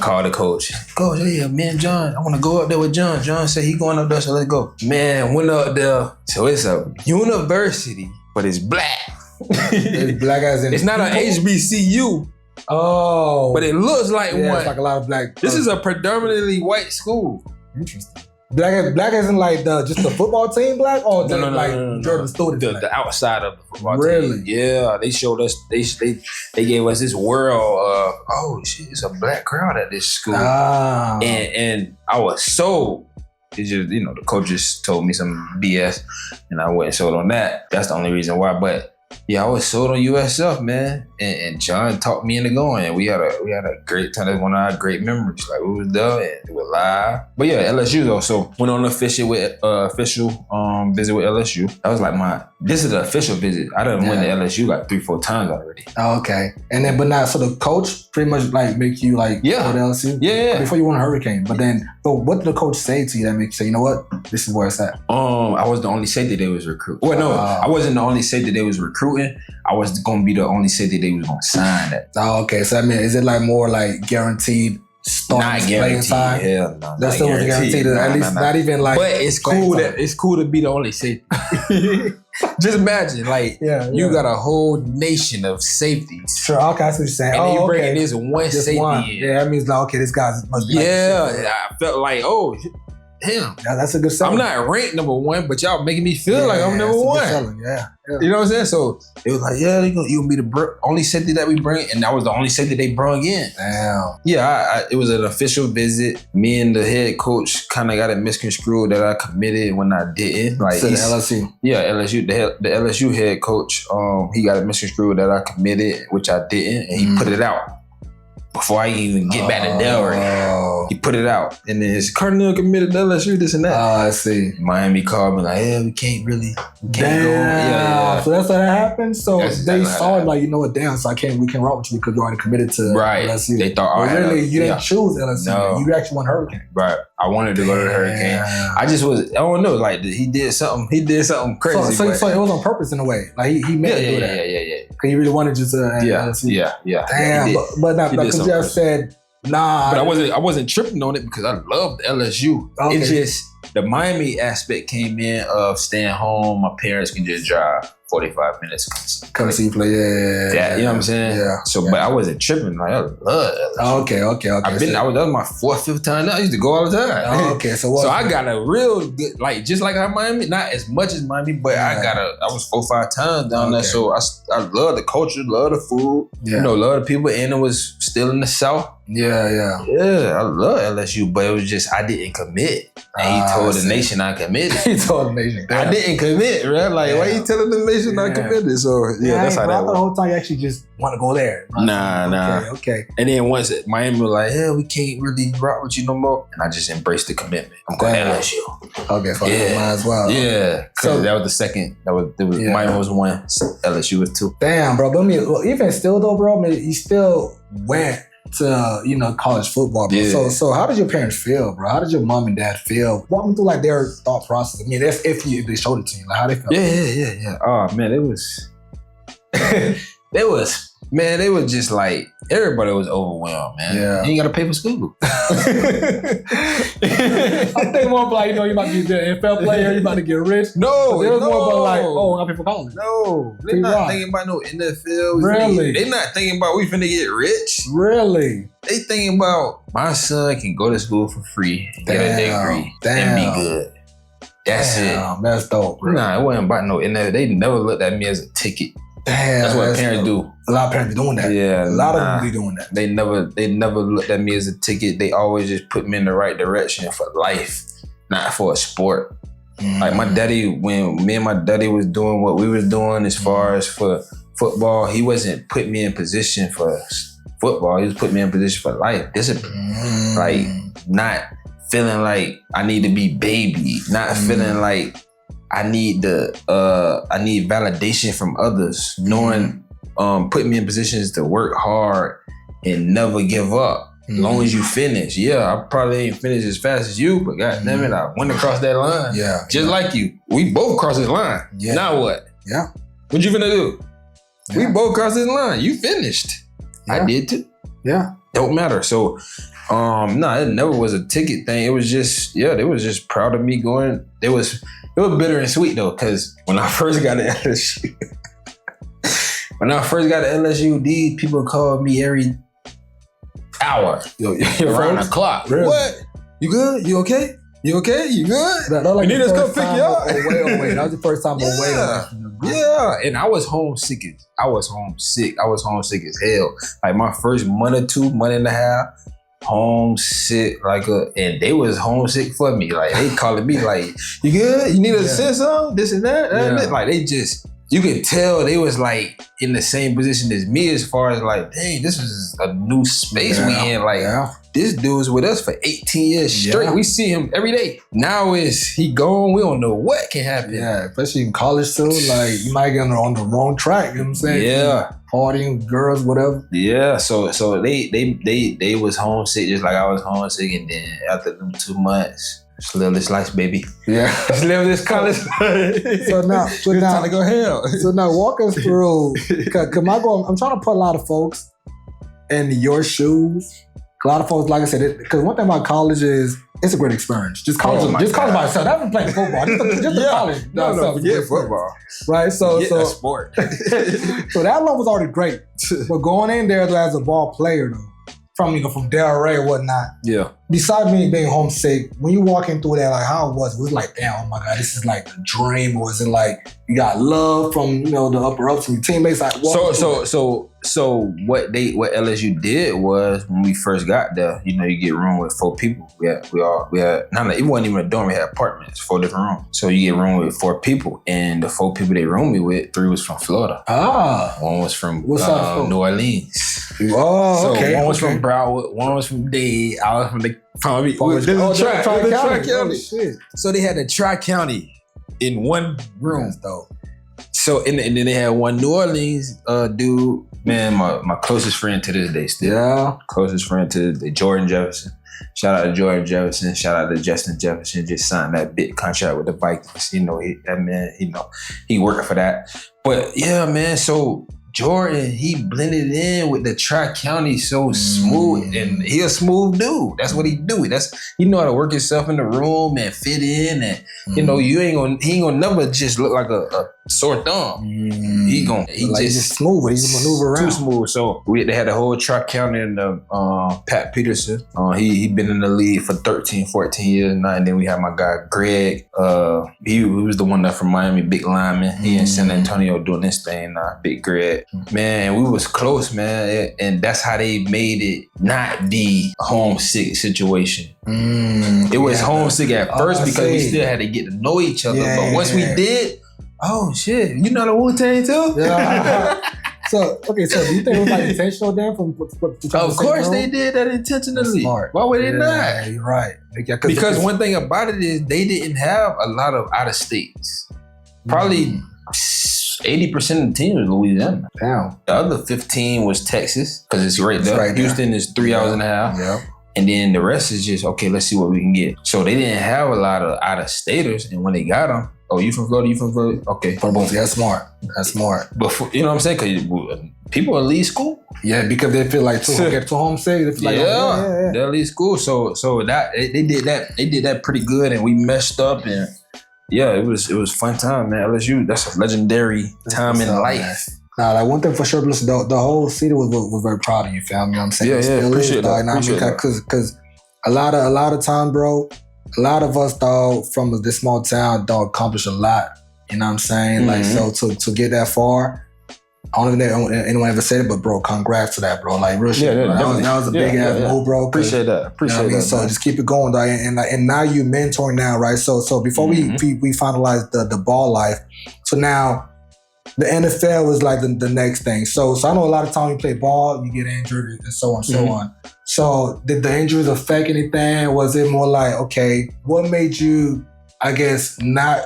Call the coach. Coach, yeah, me and John, I want to go up there with John. John said he going up there, so let's go. Man, went up there. So it's a university, but it's black. It's black as in... It's not an HBCU. Oh. But it looks like one. It's like a lot of black... This is a predominantly white school. Interesting. Black as in like just the football team black? Or no. Jordan students black? The outside of the football team. Yeah, they showed us, they gave us this world of, oh shit, it's a black crowd at this school. And I was sold. It's just, the coaches told me some BS and I wasn't sold on that. That's the only reason why. But yeah, I was sold on USF, man. And John talked me into going. And we had a great time. That's one of our great memories. Like, we was there and we were live. But yeah, LSU though. So went on an official visit with LSU. That was like this is the official visit. I done went to LSU like 3-4 times already. Oh, okay. And then, but now, so the coach pretty much like make you like go to LSU? Yeah. Before you won a Hurricane. But what did the coach say to you that made you say, you know what? This is where it's at? I was the only safety they was recruiting. Well, no, I wasn't the only safety they was recruiting. I was going to be the only safety they was going to sign that. Oh, okay. So I mean, is it like more like guaranteed starting playing time? Yeah, no. That's still guaranteed. At least not even like. But it's cool to be the only safety. Just imagine, you got a whole nation of safeties. Sure, okay, I see what you're saying. And then you bring in this one safety in. Yeah, that means like, okay, this guy must be. Yeah, I felt like, him. Yeah, that's a good selling. I'm not ranked number 1, but y'all making me feel like I'm number 1. Yeah. You know what I'm saying? So it was like, you gonna be the only safety that we bring, and that was the only safety they brought in. Damn. Yeah, it was an official visit. Me and the head coach kind of got it misconstrued that I committed when I didn't. Like the LSU. Yeah, LSU. The LSU head coach, he got it misconstrued that I committed, which I didn't, and he put it out. Before I even get back to Delray, he put it out. And then his Cardinal committed to LSU, this and that. Oh, I see. Miami called me like, we can't go. Yeah. So that's how that happened? So they saw it like, you know what, damn, so we can't rock with you because you already committed to LSU. They thought, really, you didn't choose LSU. No. You actually won Hurricane. Right. I wanted to go to the Hurricane. I just I don't know, like he did something crazy. So it was on purpose in a way. Like he made it do that. Yeah. Because he really wanted you to LSU. Yeah. Damn, but now, because you just said, nah. But I wasn't tripping on it because I loved LSU. Okay. It's just the Miami aspect came in of staying home. My parents can just drive 45 minutes come see you play. Yeah. You know what I'm saying? Yeah. So, but I wasn't tripping. Like, I love LSU. Okay. That was my 4th, 5th time. I used to go all the time. Oh, okay. So I got a real good, like, just like Miami, not as much as Miami, but I was 4-5 times down there. So I love the culture, love the food, love the people, and it was still in the South. Yeah. I love LSU, but it was just I didn't commit. And he told the nation I committed. He told the nation. I didn't commit, right? Like, why you telling the nation I committed? So that's how that was. The whole time you actually just want to go there. Right? Nah. Okay. And then once Miami was like, "Yeah, we can't really rock with you no more," and I just embraced the commitment. I'm going to LSU. Okay, so might as well. Yeah, so that was the second. Miami was 1, LSU was 2. Damn, bro. But I mean, even still though, bro, I mean, you still went to college football, bro. Yeah. So how did your parents feel, bro? How did your mom and dad feel? Walk me through like their thought process. I mean, if they showed it to you, like how they felt. Yeah. Oh man, it was. They was just like, everybody was overwhelmed, man. Yeah. You ain't got to pay for school. I think more of like, you might be the NFL player, you about to get rich. No, it was more about like, I pay for college. No, they're not thinking about no NFL. Really? They're not thinking about we finna get rich. Really? They thinking about my son can go to school for free, get a degree, and be good. That's it. That's dope, bro. Nah, it wasn't about no NFL. They never looked at me as a ticket. Damn, that's what parents do. A lot of parents be doing that. Yeah, a lot of them be doing that. They never looked at me as a ticket. They always just put me in the right direction for life, not for a sport. Like my daddy, when me and my daddy was doing what we was doing as far as for football, he wasn't putting me in position for football. He was putting me in position for life, discipline. Like not feeling like I need to be baby, not feeling like I need validation from others, knowing, putting me in positions to work hard and never give up. As long as you finish. Yeah, I probably ain't finished as fast as you, but goddamn it, I went across that line. Yeah. Just like you. We both crossed this line. Yeah. Now what? Yeah. What you finna do? Yeah. We both crossed this line. You finished. Yeah. I did too. Yeah. Don't matter. So, it never was a ticket thing. It was just, they was just proud of me going. It was bitter and sweet though, because when I first got to LSU, these people called me every hour, around the clock. Really? What? You good? You okay? You okay? You good? That like you need us to come pick you up. Away. That was the first time away. Yeah, and I was homesick as hell. Like my first month and a half, homesick and they was homesick for me. Like they calling me like, you good? You need us to send something? This and that? Like they just, you could tell they was like in the same position as me as far as like, dang, this is a new space we in. Like this dude's with us for 18 years straight. We see him every day. Now he gone? We don't know what can happen. Yeah, especially in college too. Like you might get on the wrong track. You know what I'm saying? Yeah. Partying, girls, whatever. Yeah. So they was homesick just like I was homesick, and then after them 2 months, just live this life, baby. Yeah. Just live this college. So now time to go hell. So now walk us through, cause I'm trying to put a lot of folks in your shoes. A lot of folks, like I said, because one thing about college is it's a great experience. Just college by itself. I haven't played football. Just the college. No, forget football. Right? So a sport. So that one was already great. But going in there as a ball player though, from Delray and whatnot. Yeah. Besides me being homesick, when you walking through that, like how it was like, damn, oh my God, this is like a dream, or is it like you got love from the upper ups from your teammates? Like So what LSU did was when we first got there, you get room with 4 people. We had it wasn't even a dorm, we had apartments, 4 different rooms. So you get room with 4 people, and the 4 people they roomed me with, 3 was from Florida. One was from New Orleans. Oh, okay. One was from Broward, one was from Dade, I was from the Tri-County. Oh, shit. So they had the Tri-County in one room. That's dope. So and then they had one New Orleans dude, man, my closest friend to this day still. Yeah. Closest friend to the Jordan Jefferson. Shout out to Jordan Jefferson. Shout out to Justin Jefferson. Just signed that big contract with the Vikings. He worked for that. But yeah, man, so Jordan, he blended in with the Tri-County so smooth, and he a smooth dude. That's what he do. He know how to work himself in the room and fit in, and he ain't gonna never just look like a sore thumb. He just smooth. He's maneuver around. Too smooth. So they had a whole Tri-County and Pat Peterson. He been in the league for 13, 14 years now. And then we had my guy Greg. He was the one that from Miami, big lineman. He in San Antonio doing this thing now, big Greg. Man, we was close, man. And that's how they made it not be a homesick situation. It was homesick at first because we still had to get to know each other. But once we did, oh shit, you know the Wu-Tang too? Yeah. So do you think it was like intentional then from Of course they did that intentionally. Why would they not? You're right. Because one thing about it is they didn't have a lot of out of states. Probably 80% of the team was Louisiana. Damn. The other 15 was Texas, because it's right there. Right Houston is 3 hours and a half. Yeah. And then the rest is just, okay, let's see what we can get. So they didn't have a lot of out-of-staters. And when they got them, oh, you from Florida, Okay. Boom. That's smart. But you know what I'm saying? Because people leave school. Yeah, because they feel like get to homesick. They feel like, they leave school. So that they did that. They did that pretty good, and we messed up. And yeah, it was fun time, man. LSU, that's a legendary time in life. Nah, like one thing for sure, listen, the whole city was very proud of you, fam. You know what I'm saying? Yeah, appreciate that. Because a lot of time, bro, a lot of us, dog, from this small town, don't accomplish a lot. You know what I'm saying? Like, so to get that far, I don't even know anyone ever said it, but bro, congrats to that, bro. Like, real shit. Yeah, that was a big ass move, bro. Appreciate that. You know what I mean? So just keep it going, dog. And now you mentoring now, right? So before we finalize the ball life, so now the NFL was like the next thing. So I know a lot of times you play ball, you get injured and so on, so on. So did the injuries affect anything? Was it more like, okay, what made you, I guess, not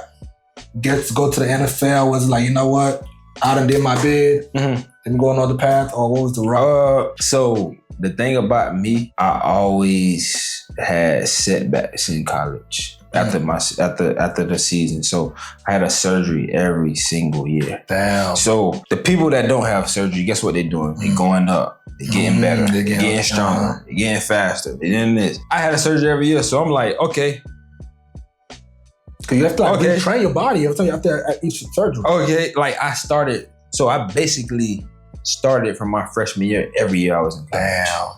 get to go to the NFL? Was it like, you know what? I done did my bid, let me go another path, or what was the route? So the thing about me, I always had setbacks in college after the season. So I had a surgery every single year. Damn. So the people that don't have surgery, guess what they're doing? They're going up. They're getting better. They're getting stronger. They're getting faster. They're doing this. I had a surgery every year, so I'm like, okay. Cause you have to train your body every time after each surgery. Okay, like I basically started from my freshman year. Every year I was in college. Damn.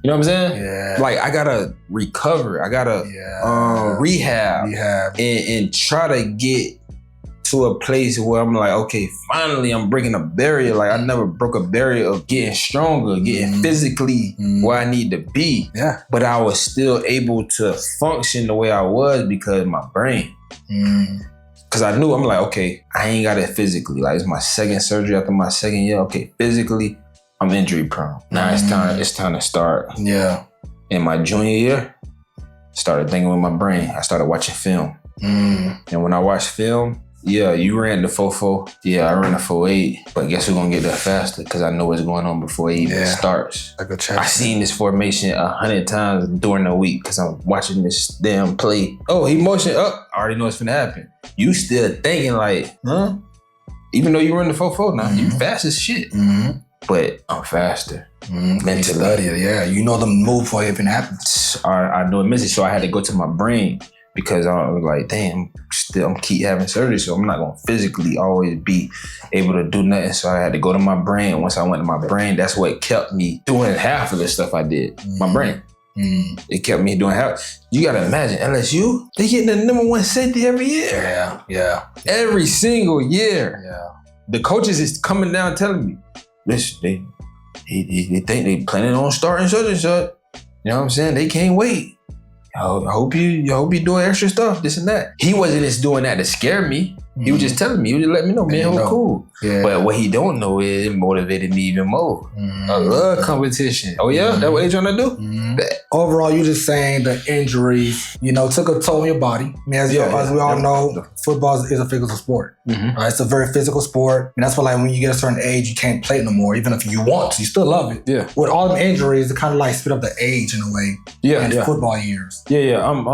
You know what I'm saying? Yeah. Like I gotta recover. I gotta rehab and try to get to a place where I'm like, okay, finally I'm breaking a barrier. Like I never broke a barrier of getting stronger, getting physically where I need to be. Yeah. But I was still able to function the way I was because of my brain. Cause I knew, I'm like, okay, I ain't got it physically. Like it's my second surgery after my second year. Okay, physically, I'm injury prone. Now it's time to start. Yeah. In my junior year, started thinking with my brain. I started watching film. And when I watched film, yeah, you ran the 4.4. Yeah, I ran the 4.8. But guess who's gonna get there faster? Because I know what's going on before it even starts. I seen this formation 100 times during the week because I'm watching this damn play. Oh, he motioned up. I already know what's gonna happen. You still thinking like, huh? Even though you run the 4.4 now, you fast as shit. But I'm faster. Mentally. Yeah, you know the move for it even happens. I know it misses, so I had to go to my brain. Because I was like, damn, I'm keep having surgery, so I'm not gonna physically always be able to do nothing. So I had to go to my brain. Once I went to my brain, that's what kept me doing half of the stuff I did. My brain. It kept me doing half. You gotta imagine, LSU, they getting the number 1 safety every year. Yeah. Every single year. Yeah. The coaches is coming down telling me, listen, they think they planning on starting such and such. You know what I'm saying? They can't wait. I hope you doing extra stuff, this and that. He wasn't just doing that to scare me. He was just telling me, he was just letting me know, man, I'm cool. Yeah. But what he don't know is it motivated me even more. I love competition. Oh yeah? That what you trying to do? Overall, you just saying the injuries, took a toll on your body. I mean, as we all know, football is a physical sport. Right? It's a very physical sport. And that's why when you get a certain age, you can't play it no more. Even if you want to, you still love it. Yeah. With all them injuries, it kind of like speed up the age in a way. Yeah. In football years. Yeah. I'm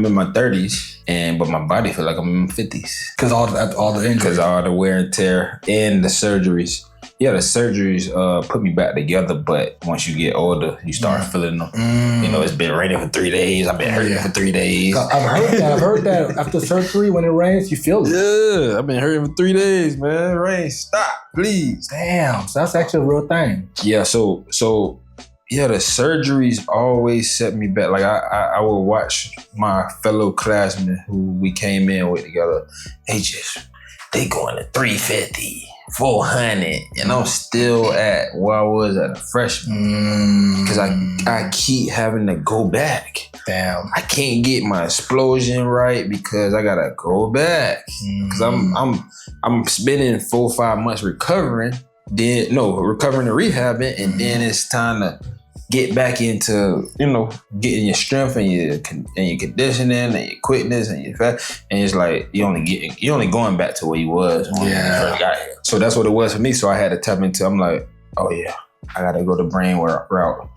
in my 30s, but my body feel like I'm in my 50s. Because all the injuries. Because all the wear and tear and the surgeries. the surgeries put me back together, but once you get older, you start feeling them. It's been raining for 3 days. I've been hurting for 3 days. I've heard that after surgery, when it rains, you feel it. Yeah, I've been hurting for 3 days, man. Rain, stop, please. Damn, so that's actually a real thing. Yeah, so the surgeries always set me back. Like I would watch my fellow classmen who we came in with together. They going to 350. 400, and I'm still at where I was at a freshman because I keep having to go back. Damn, I can't get my explosion right because I gotta go back because I'm spending 4 or 5 months recovering, recovering and rehabbing, and then it's time to get back into getting your strength and your conditioning and your quickness and your fat, and it's like you only going back to where you was when you first got here. So that's what it was for me. So I had to tap into. I'm like, oh yeah, I gotta go the brain route,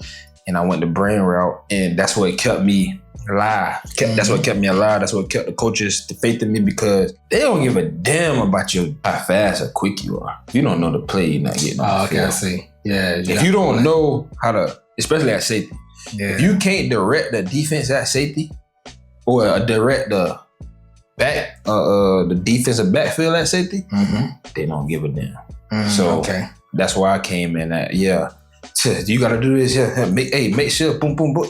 and I went the brain route, and that's what kept me alive. That's what kept me alive. That's what kept the coaches the faith in me because they don't give a damn about how fast or quick you are. If you don't know the play, you're not getting on the field. I see. Yeah. If you don't know how to, especially at safety, if you can't direct the defense at safety or direct the defensive backfield at safety, they don't give a damn. That's why I came in at, you gotta do this, make sure, boom, boom, boom,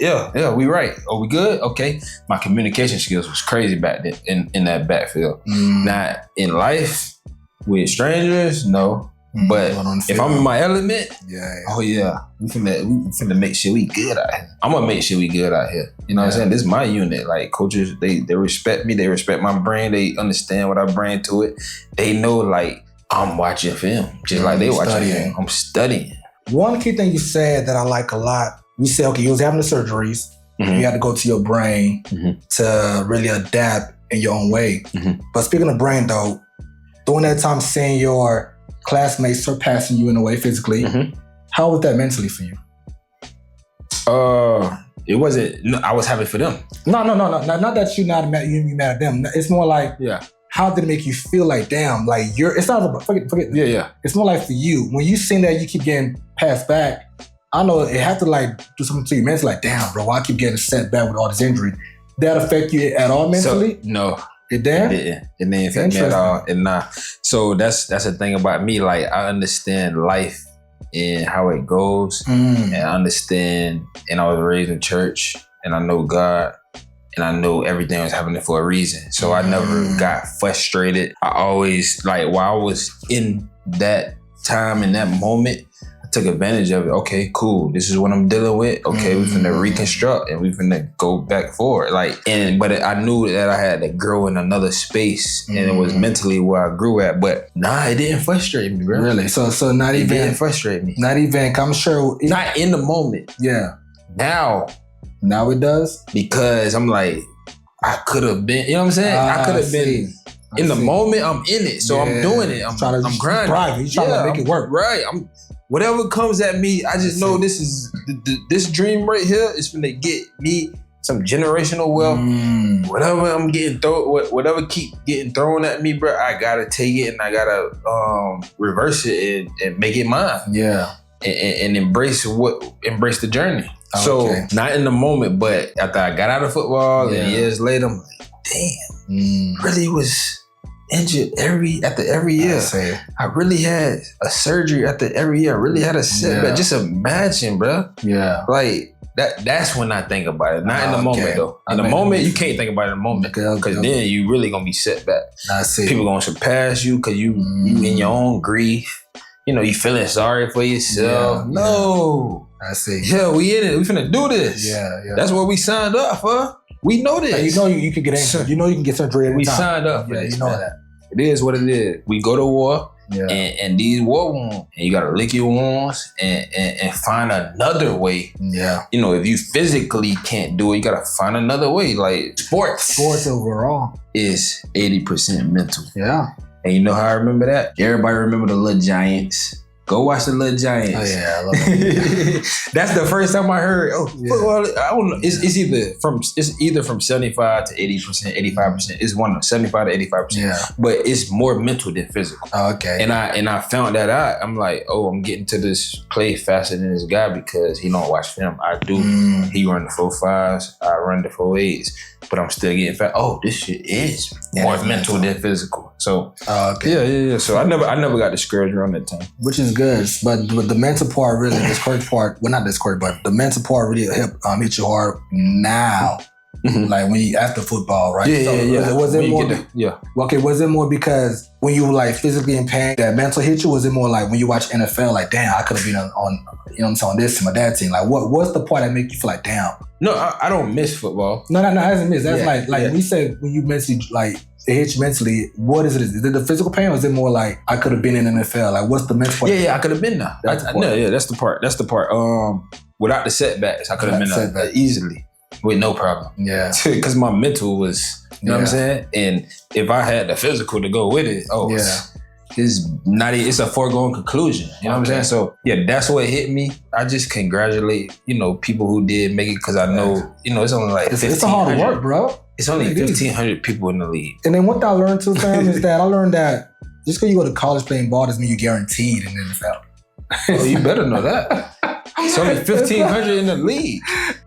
we right. Are we good? Okay. My communication skills was crazy back then in that backfield. Not in life with strangers, no. But if I'm in my element, we finna make sure we good out here. I'm gonna make sure we good out here. You know what I'm saying? This is my unit. Like coaches, they respect me. They respect my brain. They understand what I bring to it. They know like I'm watching film, just like they watching film. I'm studying. One key thing you said that I like a lot, you said, okay, you was having the surgeries. You had to go to your brain to really adapt in your own way. But speaking of brain though, during that time seeing your classmates surpassing you in a way physically, how was that mentally for you? It wasn't. No, I was happy for them. No. Not that you mad at them. It's more like, how did it make you feel? Like, damn, like it's not about forget. Yeah. It's more like for you when you seen that you keep getting passed back. I know it had to like do something to you mentally. Like, damn, bro, I keep getting set back with all this injury. Did that affect you at all mentally? No. It did? It didn't affect me at all. And so that's the thing about me. Like I understand life and how it goes, and I understand. And I was raised in church, and I know God, and I know everything was happening for a reason. So I never got frustrated. I always while I was in that time in that moment, I took advantage of it. Okay, cool. This is what I'm dealing with. Okay, we finna reconstruct and we finna go back forward. But I knew that I had to grow in another space, and it was mentally where I grew at. But it didn't frustrate me, bro. Really? So not even. It didn't frustrate me. Not even. I'm sure. Not in the moment. Yeah. Now it does? Because I'm like, I could have been, you know what I'm saying? I could have been in the moment. I'm in it. So I'm doing it. I'm grinding. You're trying to make it work. Right. Whatever comes at me, I just know this is this dream right here is gonna get me some generational wealth. Whatever I'm getting whatever keep getting thrown at me, bro, I gotta take it and I gotta reverse it and make it mine. Yeah. And embrace the journey. So not in the moment, but after I got out of football and years later, I'm like, damn, really was injured after every year. I really had a surgery after every year. I really had a setback. Just imagine, bro. Yeah. Like that's when I think about it. Not in the moment though. In the moment, you can't think about it in the moment because then you really gonna be set back. I see. People gonna surpass you because you in your own grief. You feeling sorry for yourself. No. I see. Yeah, we in it. We finna do this. Yeah. That's what we signed up for. We know this. You can get injured. You can get surgery every time. We signed up for this. You know that. It is what it is. We go to war, and these war wounds, and you gotta lick your wounds and find another way. Yeah. If you physically can't do it, you gotta find another way. Like sports overall is 80% mental. Yeah. And you know how I remember that? Everybody remember the little giants. Go watch the Little Giants. Oh yeah, I love that. That's the first time I heard. Oh, Yeah. football. I don't know. It's either from 75 to 80%, 85%. It's one of 75 to 85%. Yeah. But it's more mental than physical. Oh, okay. And I found that out. I'm like, oh, I'm getting to this play faster than this guy because he don't watch film. I do. He run the 4.5s. I run the 4.8s. But I'm still getting fat. Oh, this shit is more mental than physical. So yeah. So I never got discouraged around that time. Which is good, but the mental part really, discouraged part, well not discouraged, but the mental part really helped hit you hard now. Like when you after football, right? Was it more? Okay, was it more because when you were like physically in pain that mental hit you? Was it more like when you watch NFL, like damn, I could have been on on this team or that team? Like what's the part that make you feel like damn? No, I don't miss football. No, it hasn't missed. That's we said when you mentally like it hits you mentally. What is it? Is it the physical pain or is it more like I could have been in the NFL? Like what's the mental part? Yeah, I could have been there. That's the part. That's the part. Without the setbacks, I could have been there easily. With no problem. Yeah. Because my mental was, you know what I'm saying? And if I had the physical to go with it, it's a foregone conclusion. You know what I'm saying? So yeah, that's what hit me. I just congratulate, people who did make it because I know, it's only like it's a hard work, bro. It's only 1,500 people in the league. And then what I learned too, fam, is that I learned that just because you go to college playing ball doesn't mean you're guaranteed in the NFL. Oh, you better know that. It's only 1,500 in the league.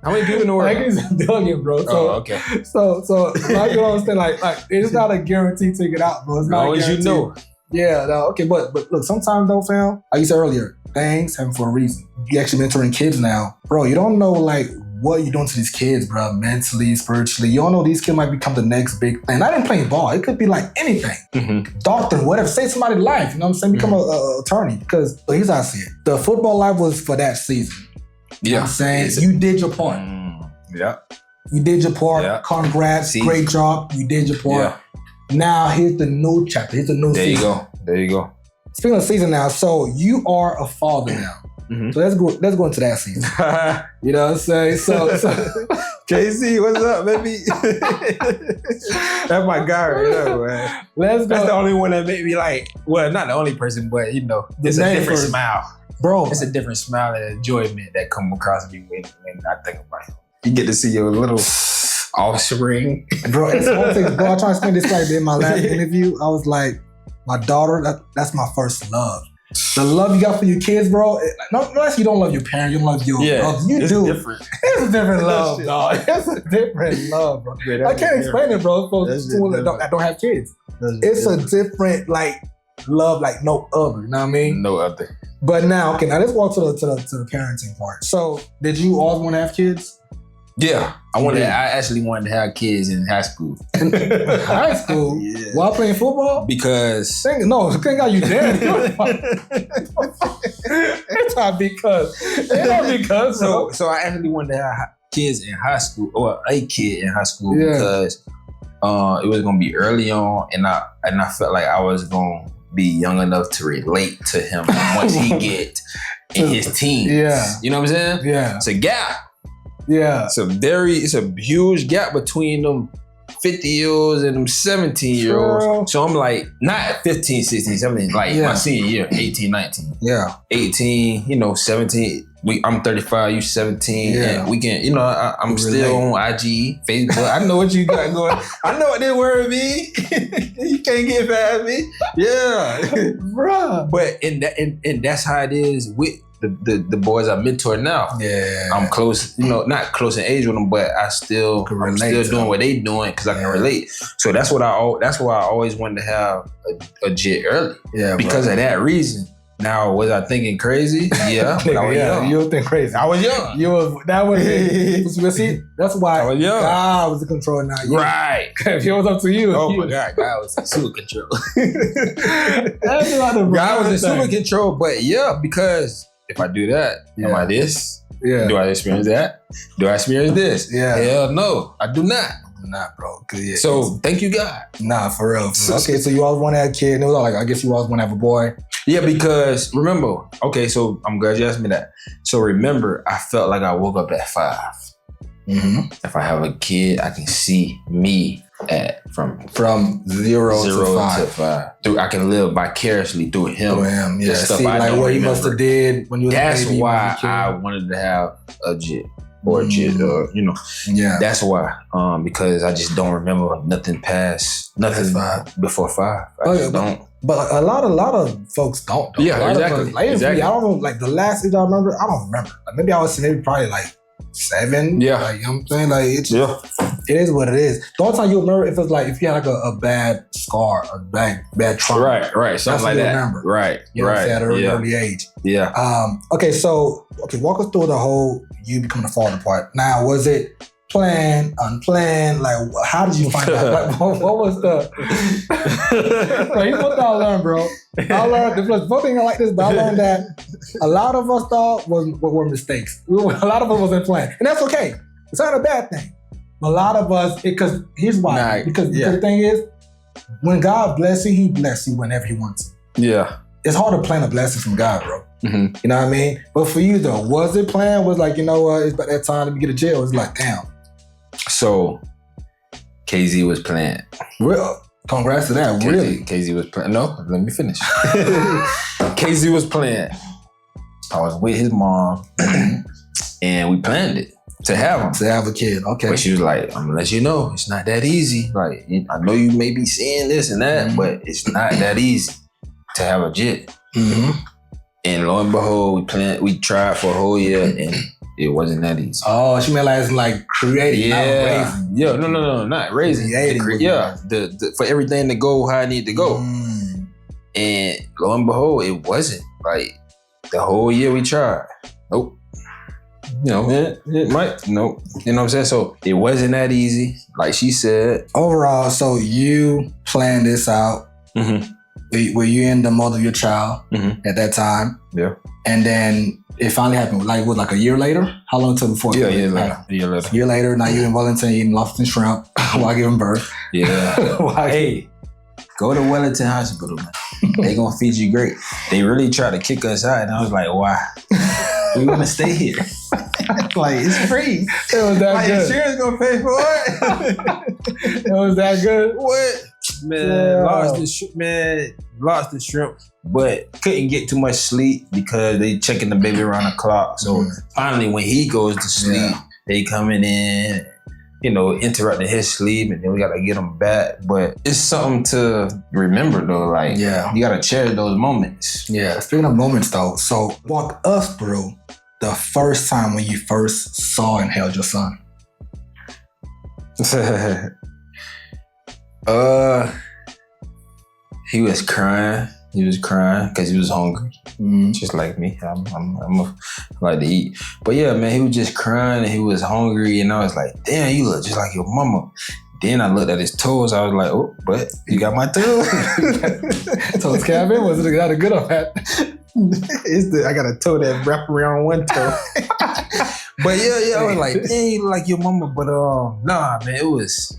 How many people in the world? Like it's a billion, bro. So, okay. So like you understand, like it's not a guarantee to get out, bro. It's not as you know. Yeah, no, okay, but look, sometimes though, fam, like you said earlier, things happen for a reason. You actually mentoring kids now, bro. You don't know like what you're doing to these kids, bro, mentally, spiritually. You don't know these kids might become the next big thing. Not even playing ball. It could be like anything. Doctor, whatever. Save somebody's life. You know what I'm saying? Become an attorney. Because here's how I see it. The football life was for that season. You know what I'm saying? You did your part. Yeah. You did your part. Yeah. Congrats. Great job. You did your part. Yeah. Now here's the new chapter. Here's the new season. There you go. Speaking of season now, so you are a father now. So let's go into that season. You know what I'm saying? So KC, what's up, baby? That's my guy right there, man. Let's go. That's the only one that made me like, well, not the only person, but it's a different smile. Bro. It's a different smile and enjoyment that come across me when I think about him. You get to see your little offspring. Bro, it's one thing. Bro, I try to explain this like in my last interview. I was like, my daughter, that's my first love. The love you got for your kids, bro. Not you don't love your parents, you don't love your brothers. You do. Different. It's a different love, dog. It's a different love, bro. I can't explain it, bro. For people that don't have kids. It's a different love like no other. You know what I mean? No other. But now, okay, now let's walk to the parenting part. So, did you always want to have kids? Yeah, I actually wanted to have kids in high school. High school? Yeah. While playing football? Because thank God you did. It's not because. So I actually wanted to have kids in high school, or a kid in high school, because it was gonna be early on, and I felt like I was gonna be young enough to relate to him once he get in his teens. Yeah, you know what I'm saying? Yeah, it's a gap. Yeah. It's a huge gap between them 50-year-olds and them 17-year-olds. So I'm like, not 15, 16, 17, like my senior year, 18, 19. Yeah. 18, 17. I'm 35, you 17. Yeah. And we can, I'm still on IG, Facebook. I know what you got going. I know what they word me. You can't get past me. Yeah. Bruh. But and that's how it is with the boys I mentor now. Yeah, I'm close, not close in age with them, but I'm still doing what they doing because I can relate. So that's why I always wanted to have a jit early. Yeah, because of that reason. Now, was I thinking crazy? Yeah, but I was young. You were thinking crazy. I was young. See, that's why I was young. God was in control now. Right. If it was up to you. Oh my God, God was in super control. That's a lot of God was in super control, but because if I do that, am I this? Yeah. Do I experience that? Do I experience this? Yeah. Hell no, I do not. Not, bro. So thank you, God. Nah, for real. Okay, so you always want to have a kid. And it was like, I guess you always want to have a boy. Yeah, because remember, so I'm glad you asked me that. So remember, I felt like I woke up at 5. Mm-hmm. If I have a kid, I can see me From zero to five. I can live vicariously through him. Yeah. See, like what he must have did when you was a baby. That's why I wanted to have a jit or a jit, you know. Yeah. That's why. Because I just don't remember nothing before 5. I just don't. But a lot of folks don't. Though. Yeah, exactly. I don't know. Like the last age I remember, I don't remember. Like, maybe I was probably like 7. Yeah. Like, you know what I'm saying? Like it is what it is. The only time you remember if you had like a bad scar, a bad trauma. Right. Something like that. Remember. Right. You know what I'm saying? At an early age. Yeah. Okay, walk us through the whole you becoming a father part. Now, was it planned, unplanned? Like, how did you find out? Like, what was the... So here's what I learned, bro. I learned, the both things I like this, but I learned that a lot of us thought were mistakes. A lot of us wasn't planned. And that's okay. It's not a bad thing. A lot of us, because here's why. Because the thing is, when God bless you, he bless you whenever he wants to. Yeah. It's hard to plan a blessing from God, bro. Mm-hmm. You know what I mean? But for you though, was it planned? Was like, you know what, it's about that time to get a jail. It's like, damn. So, KZ was planned. Well, congrats to that. Really? KZ was planned. No, let me finish. KZ was planned. I was with his mom and we planned it to have him. To have a kid, okay. But she was like, I'm gonna let you know, it's not that easy. Like, I know you may be seeing this and that, but it's not that easy to have a jit. Mm-hmm. And lo and behold, we tried for a whole year and it wasn't that easy. Oh, she meant like creating, not raising. Yeah, no, not raising. The for everything to go how it need to go. And lo and behold, it wasn't. Like, the whole year we tried. Nope. You know, it might, nope. You know what I'm saying? So it wasn't that easy, like she said. Overall, so you planned this out. Mm-hmm. Were you in the mother of your child at that time? Yeah. And then it finally happened. Like a year later? How long until before? Yeah, a year later. A year later, now you in Wellington eating lobster and shrimp while giving birth. Yeah. Hey, go to Wellington Hospital, man. They gonna feed you great. They really tried to kick us out, and I was like, why? We want to stay here. Like, it's free. It was that good. Insurance gonna pay for it. It was that good. What? Man, lost the shrimp, but couldn't get too much sleep because they checking the baby around the clock. So finally, when he goes to sleep, they coming in, you know, interrupting his sleep, and then we gotta get him back. But it's something to remember though. Like, you gotta cherish those moments. Yeah. Speaking of moments though, so walk us through the first time when you first saw and held your son. He was crying. He was crying because he was hungry, just like me. I like to eat. But yeah, man, he was just crying and he was hungry, and I was like, damn, you look just like your mama. Then I looked at his toes. I was like, oh, but you got my toes. Toes, Kevin, was it that a good or bad? I got a toe that wrap around one toe. But yeah, I was like, damn, you look like your mama. But nah, man, it was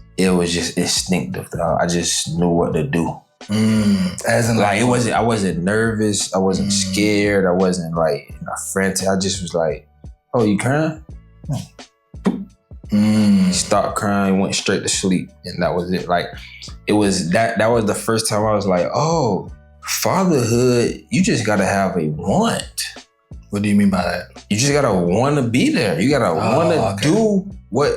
just instinctive, dog. I just knew what to do. As in, like, I wasn't nervous. I wasn't scared. I wasn't like frantic. I just was like, oh, you crying? He stopped crying, went straight to sleep, and that was it. Like, it was that was the first time I was like, oh, fatherhood, you just gotta have a want. What do you mean by that? You just gotta want to be there. You gotta want to do what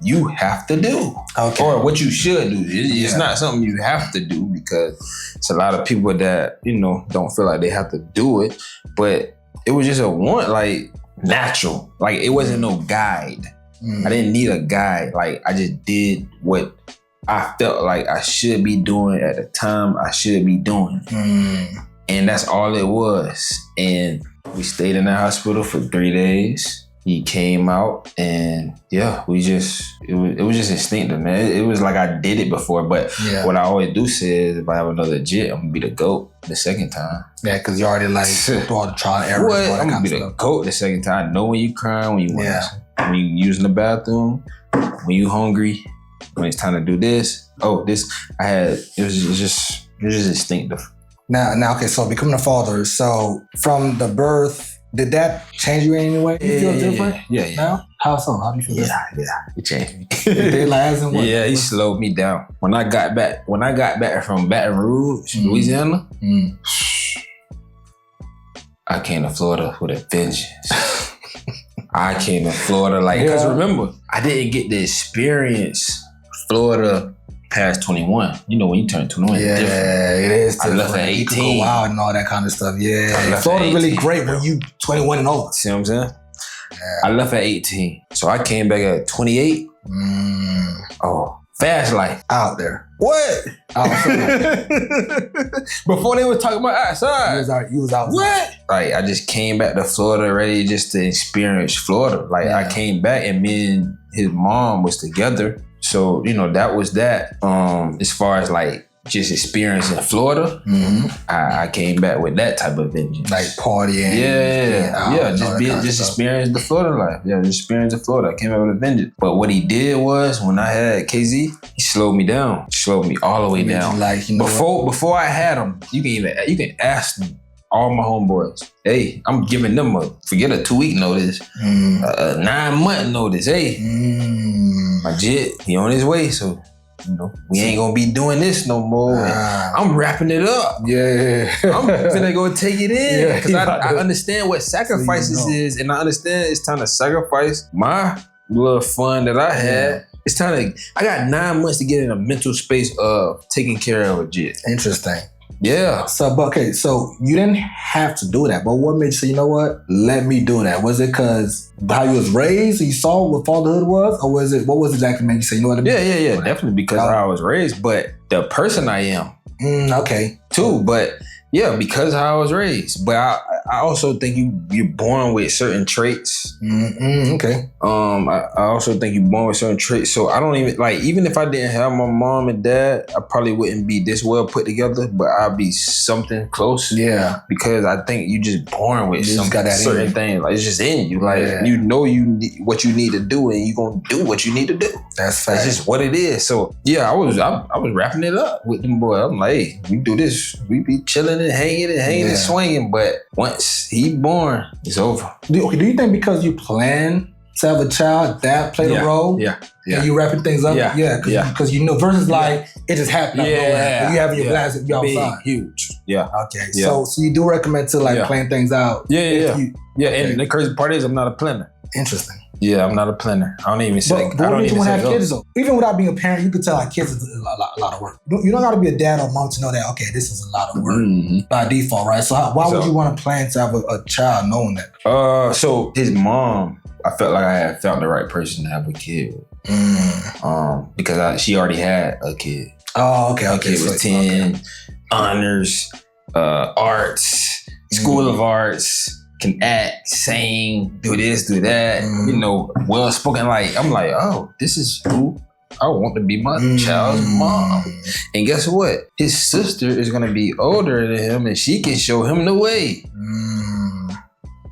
you have to do, or what you should do. It's not something you have to do, because it's a lot of people that, you know, don't feel like they have to do it. But it was just a want, like, natural. Like, it wasn't no guide. I didn't need a guide. Like, I just did what I felt like I should be doing at the time I should be doing. And that's all it was. And we stayed in the hospital for 3 days. He came out, and it was just instinctive, man. It was like I did it before, but what I always do say is, if I have another jit, I'm gonna be the GOAT the second time. Yeah, because you already like through all the trial and errors. What? I'm gonna be the GOAT the second time. I know when you crying, when you want when you using the bathroom, when you hungry, when it's time to do this. It was just instinctive. Now, okay, so becoming a father, so from the birth, Did that change you in any way? You feel different? Yeah. Now? How so? How do you feel different? Yeah. It changed me. As in what? Yeah, he slowed me down. When I got back from Baton Rouge, Louisiana, I came to Florida with a vengeance. I came to Florida because remember, I didn't get to experience Florida past 21. You know, when you turn 21, it's different. It is different. I left at 18. You can go wild and all that kind of stuff. Yeah. Florida really great when you 21 and over. See what I'm saying? Yeah. I left at 18. So I came back at 28. Oh, fast life. Out there. What? Before they were talking about outside. You was outside. What? Like, I just came back to Florida ready just to experience Florida. Like, I came back and me and his mom was together. So, you know, that was that. As far as like just experiencing Florida, I came back with that type of vengeance. Like partying. Just experience the Florida life. Yeah, just experience the Florida. I came back with a vengeance. But what he did was, when I had KZ, he slowed me down. Slowed me all the way down. Like, you know, before I had him, you can ask them. All my homeboys, hey, I'm giving them forget a 2-week notice, a 9-month notice. Hey, my jit, he on his way, so you know we ain't gonna be doing this no more. I'm wrapping it up. Yeah, I'm finna go take it in because I understand what sacrifices is, and I understand it's time to sacrifice my little fun that I had. It's time to. I got 9 months to get in a mental space of taking care of a jit. Interesting. Yeah. So, okay, so you didn't have to do that, but what made you say, you know what, let me do that? Was it because how you was raised, you saw what fatherhood was, or what was exactly made you say, you know what I mean? Yeah, definitely because of how I was raised, but the person I am, okay, too, but yeah, because of how I was raised. But I also think you're born with certain traits. Okay. I also think you're born with certain traits. So I don't even if I didn't have my mom and dad, I probably wouldn't be this well put together, but I'd be something close. Yeah. Because I think you just born with certain thing. Like, it's just in you. Like, you know what you need to do, and you're going to do what you need to do. That's just what it is. So yeah, I was wrapping it up with them boys. I'm like, hey, we do this. We be chilling and hanging and swinging. But once he born, it's over. Do you think because you plan to have a child, that played a role? Yeah. And you wrapping things up? Because you know, versus like, it just happened out of nowhere. You having your glass and you outside. Huge. Yeah. Okay. Yeah. So you do recommend to plan things out? Yeah. And the crazy part is I'm not a planner. Interesting. Yeah, I'm not a planner. I don't even say. But what makes you want to have kids though? Even without being a parent, you could tell like kids is a lot of work. You don't got to be a dad or mom to know that. Okay, this is a lot of work by default, right? So why would you want to plan to have a child knowing that? So his mom, I felt like I had found the right person to have a kid with. Because she already had a kid. Oh, okay. Her kid was 10, honors, arts, school of arts. Can act, sing, do this, do that, you know, well spoken. Like, I'm like, oh, this is who I want to be my child's mom. And guess what? His sister is gonna be older than him, and she can show him the way.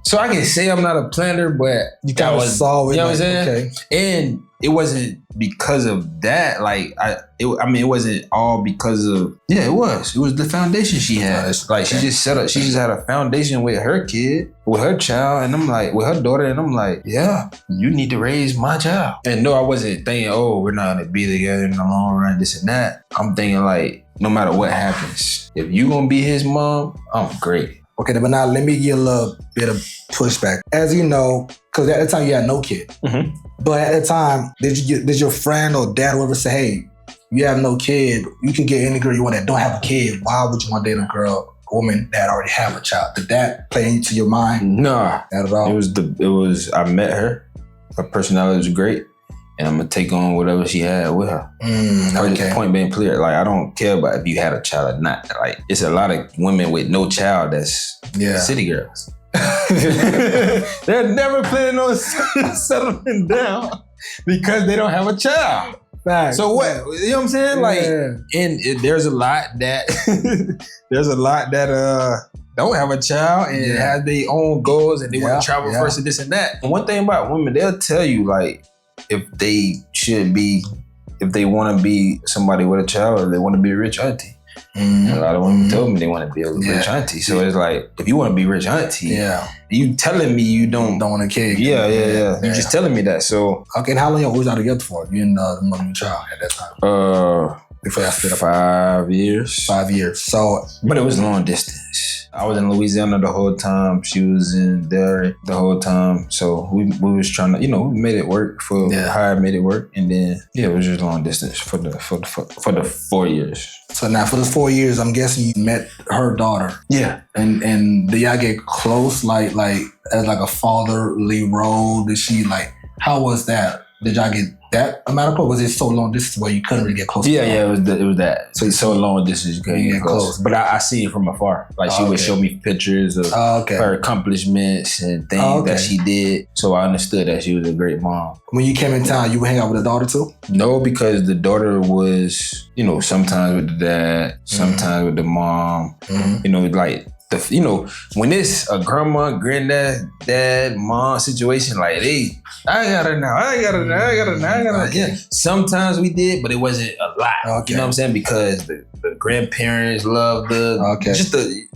So I can say I'm not a planner, but you kind of saw it. You know what I'm saying? Okay. And it wasn't because of that. Like, it wasn't all because of, it was the foundation she had. Like, she just had a foundation with her kid, with her child, and I'm like, with her daughter, and I'm like, yeah, you need to raise my child. And no, I wasn't thinking, oh, we're not gonna be together in the long run, this and that. I'm thinking like, no matter what happens, if you gonna be his mom, I'm great. Okay, but now let me give a little bit of pushback. As you know, because at the time you had no kid. But at the time, did your friend or dad or whoever say, hey, you have no kid, you can get any girl you want that don't have a kid. Why would you want to date a woman that already have a child? Did that play into your mind? Nah. Not at all? It was, I met her. Her personality was great. And I'm gonna take on whatever she had with her. Point being clear, like, I don't care about if you had a child or not. Like, it's a lot of women with no child that's city girls. They're never planning on settling down because they don't have a child. Fact. So what? You know what I'm saying? Like, and there's a lot that don't have a child and have their own goals and they want to travel first and this and that. And one thing about women, they'll tell you like, if they want to be somebody with a child or they want to be a rich auntie. And a lot of women told me they want to be a rich auntie. So it's like, if you want to be rich auntie, you telling me you don't want a kid. Yeah. You just telling me that. So okay, and how long y'all was y'all together for? You and the mother and child at that time? Before I split up. 5 years. 5 years. So, but it was long distance. I was in Louisiana the whole time. She was in there the whole time. So we was trying to, we made it work for how I made it work. And then it was just long distance for the 4 years. So now for the 4 years, I'm guessing you met her daughter. Yeah. And did y'all get close, like as like a fatherly role? Did she how was that? Did y'all get that amount of close? Was it so long distance where you couldn't really get close? Yeah, it was that. So it's so long distance you couldn't get close. But I see it from afar. Like she would show me pictures of her accomplishments and things that she did. So I understood that she was a great mom. When you came in town, you would hang out with the daughter too? No, because the daughter was, sometimes with the dad, sometimes with the mom. When it's a grandma, granddad, dad, mom situation, I got her now. Yeah. Sometimes we did, but it wasn't a lot. You know what I'm saying? Because the grandparents love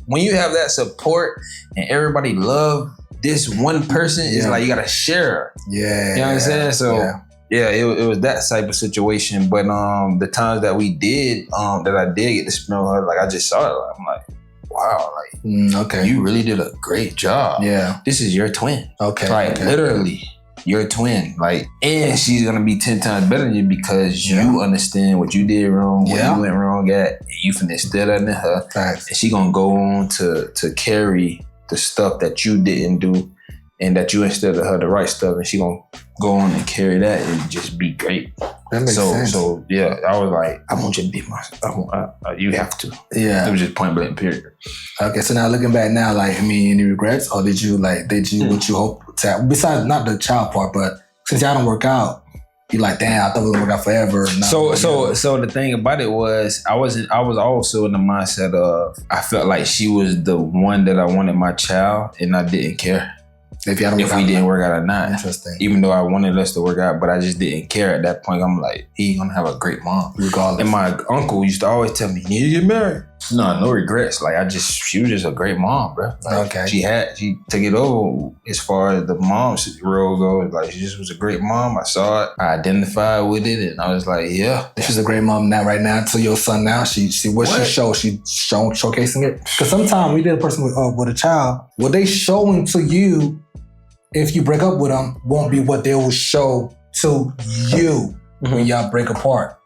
when you have that support and everybody love this one person, it's like you gotta share. Yeah. You know what I'm saying? So it was that type of situation. But the times that we did, that I did get to smell her, I just saw it. I'm like, wow, you really did a great job. Yeah. This is your twin. Okay. Literally your twin. And she's gonna be 10 times better than you because you understand what you did wrong, what you went wrong at, and you finna instill that in her. Facts. And she gonna go on to carry the stuff that you didn't do and that you instilled in her the right stuff, and she gonna go on and carry that and just be great. That makes sense. So I was like, I want you to be you have to. Yeah. It was just point blank, period. Okay, so now looking back now, any regrets, or did you what you hoped to have, besides not the child part, but since y'all don't work out, you damn, I thought it would work out forever. So the thing about it was, I was also in the mindset of, I felt like she was the one that I wanted my child, and I didn't care if we didn't work out or not. Interesting. Even though I wanted us to work out, but I just didn't care at that point. I'm like, he's gonna have a great mom, regardless. And my uncle used to always tell me, you need to get married. No regrets. She was just a great mom, bro. She took it over as far as the mom role goes. She just was a great mom. I saw it, I identified with it, and I was like, yeah. She's a great mom now, right now, to your son now. She's showcasing it. Because sometimes we did a person with a child, what they showing to you, if you break up with them, won't be what they will show to you when y'all break apart.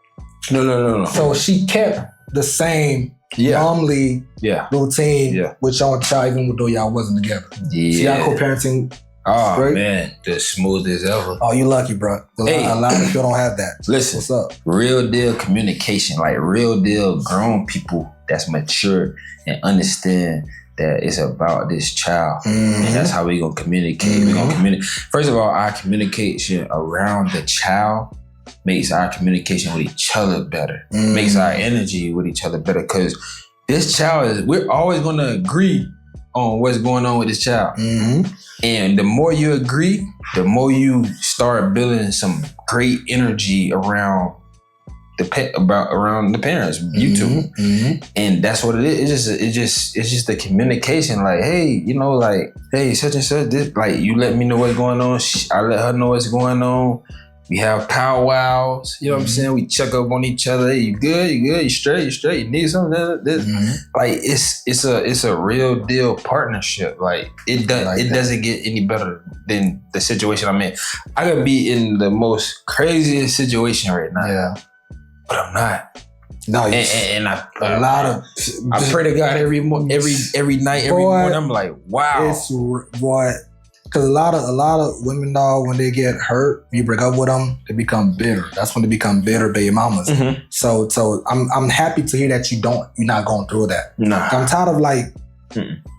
No. So she kept the same momly routine with y'all child, even though y'all wasn't together. Yeah. So y'all co-parenting. Oh, great? Man, the smoothest ever. Oh, you lucky, bro. A lot of people don't have that. Listen, what's up? Real deal communication, real deal grown people that's mature and understand that it's about this child. And that's how we gonna communicate. We gonna communicate. First of all, our communication around the child makes our communication with each other better. Makes our energy with each other better. Because this child we're always gonna agree on what's going on with this child. And the more you agree, the more you start building some great energy around the parents, you two. And that's what it is. It's just the communication. Hey, such and such, this, you let me know what's going on. I let her know what's going on. We have powwows. You know what I'm saying? We check up on each other. Hey, you good? You straight? You need something? It's a real deal partnership. It doesn't get any better than the situation I'm in. I could be in the most craziest situation right now. Yeah. But I'm not. No, and I pray to God every night, every morning. I'm like, wow. It's what. Because a lot of women know when they get hurt, you break up with them, they become bitter. That's when they become bitter baby mamas. So I'm happy to hear that you're not going through that. Nah. I'm tired of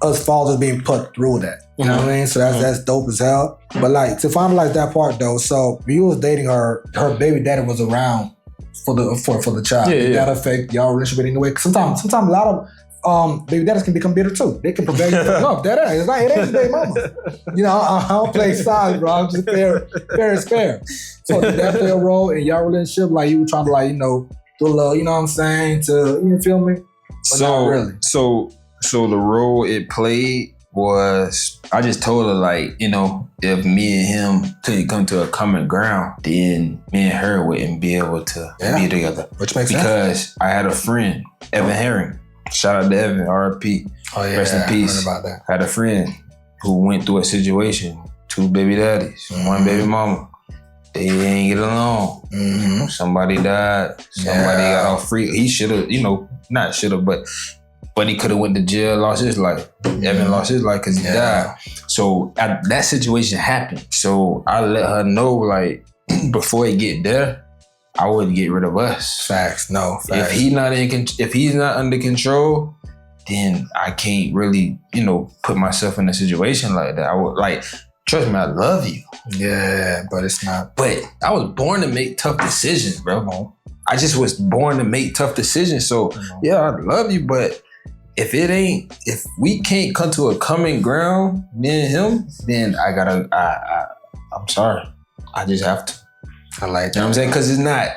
us fathers being put through that. You know what I mean? So that's dope as hell. But to finalize that part though, so when you was dating her baby daddy was around for the child. Did that affect y'all relationship in any way? Cause sometimes a lot of baby daddies can become bitter too. They can prevent you from love. That is. It ain't baby mama. I don't play sides, bro. I'm just fair is fair. So did that play a role in your relationship? You were trying to do love, you know what I'm saying? You feel me? not really. So the role it played was, I just told her, like, you know, if me and him couldn't come to a common ground, then me and her wouldn't be able to be together. Which makes sense. Because I had a friend, Evan Herring. Shout out to Evan, R.I.P. Oh yeah, rest in peace. I heard about that. I had a friend who went through a situation, 2 baby daddies, 1 baby mama. They didn't get along. Mm-hmm. Somebody died. Somebody got off free. He should have, you know, not should have, but he could have went to jail, lost his life. Evan lost his life because he died. So that situation happened. So I let her know, like, before it get there, I wouldn't get rid of us. Facts. If he's not under control, then I can't really, you know, put myself in a situation like that. I would, like, trust me, I love you. Yeah, but it's not. But I was born to make tough decisions, bro. I just was born to make tough decisions. So yeah, I love you, but if we can't come to a common ground, me and him, then I'm sorry. I just have to. I like that. You know what I'm saying? Because it's not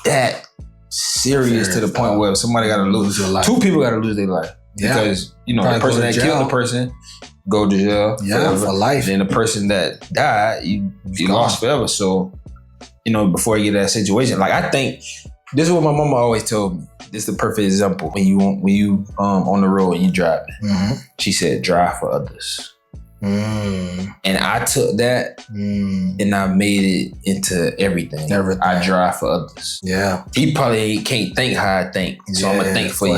that serious to the point where somebody got to lose their life. 2 people got to lose their life. Yeah. Because, you know, Probably the person that killed the person go to jail for life. Then the person that died, you lost forever. So, you know, before you get that situation, like, I think this is what my mama always told me. This is the perfect example. When you on the road and you driving, she said, drive for others. And I took that and I made it into everything. I drive for others. Yeah. He probably can't think how I think, so I'm gonna think for you.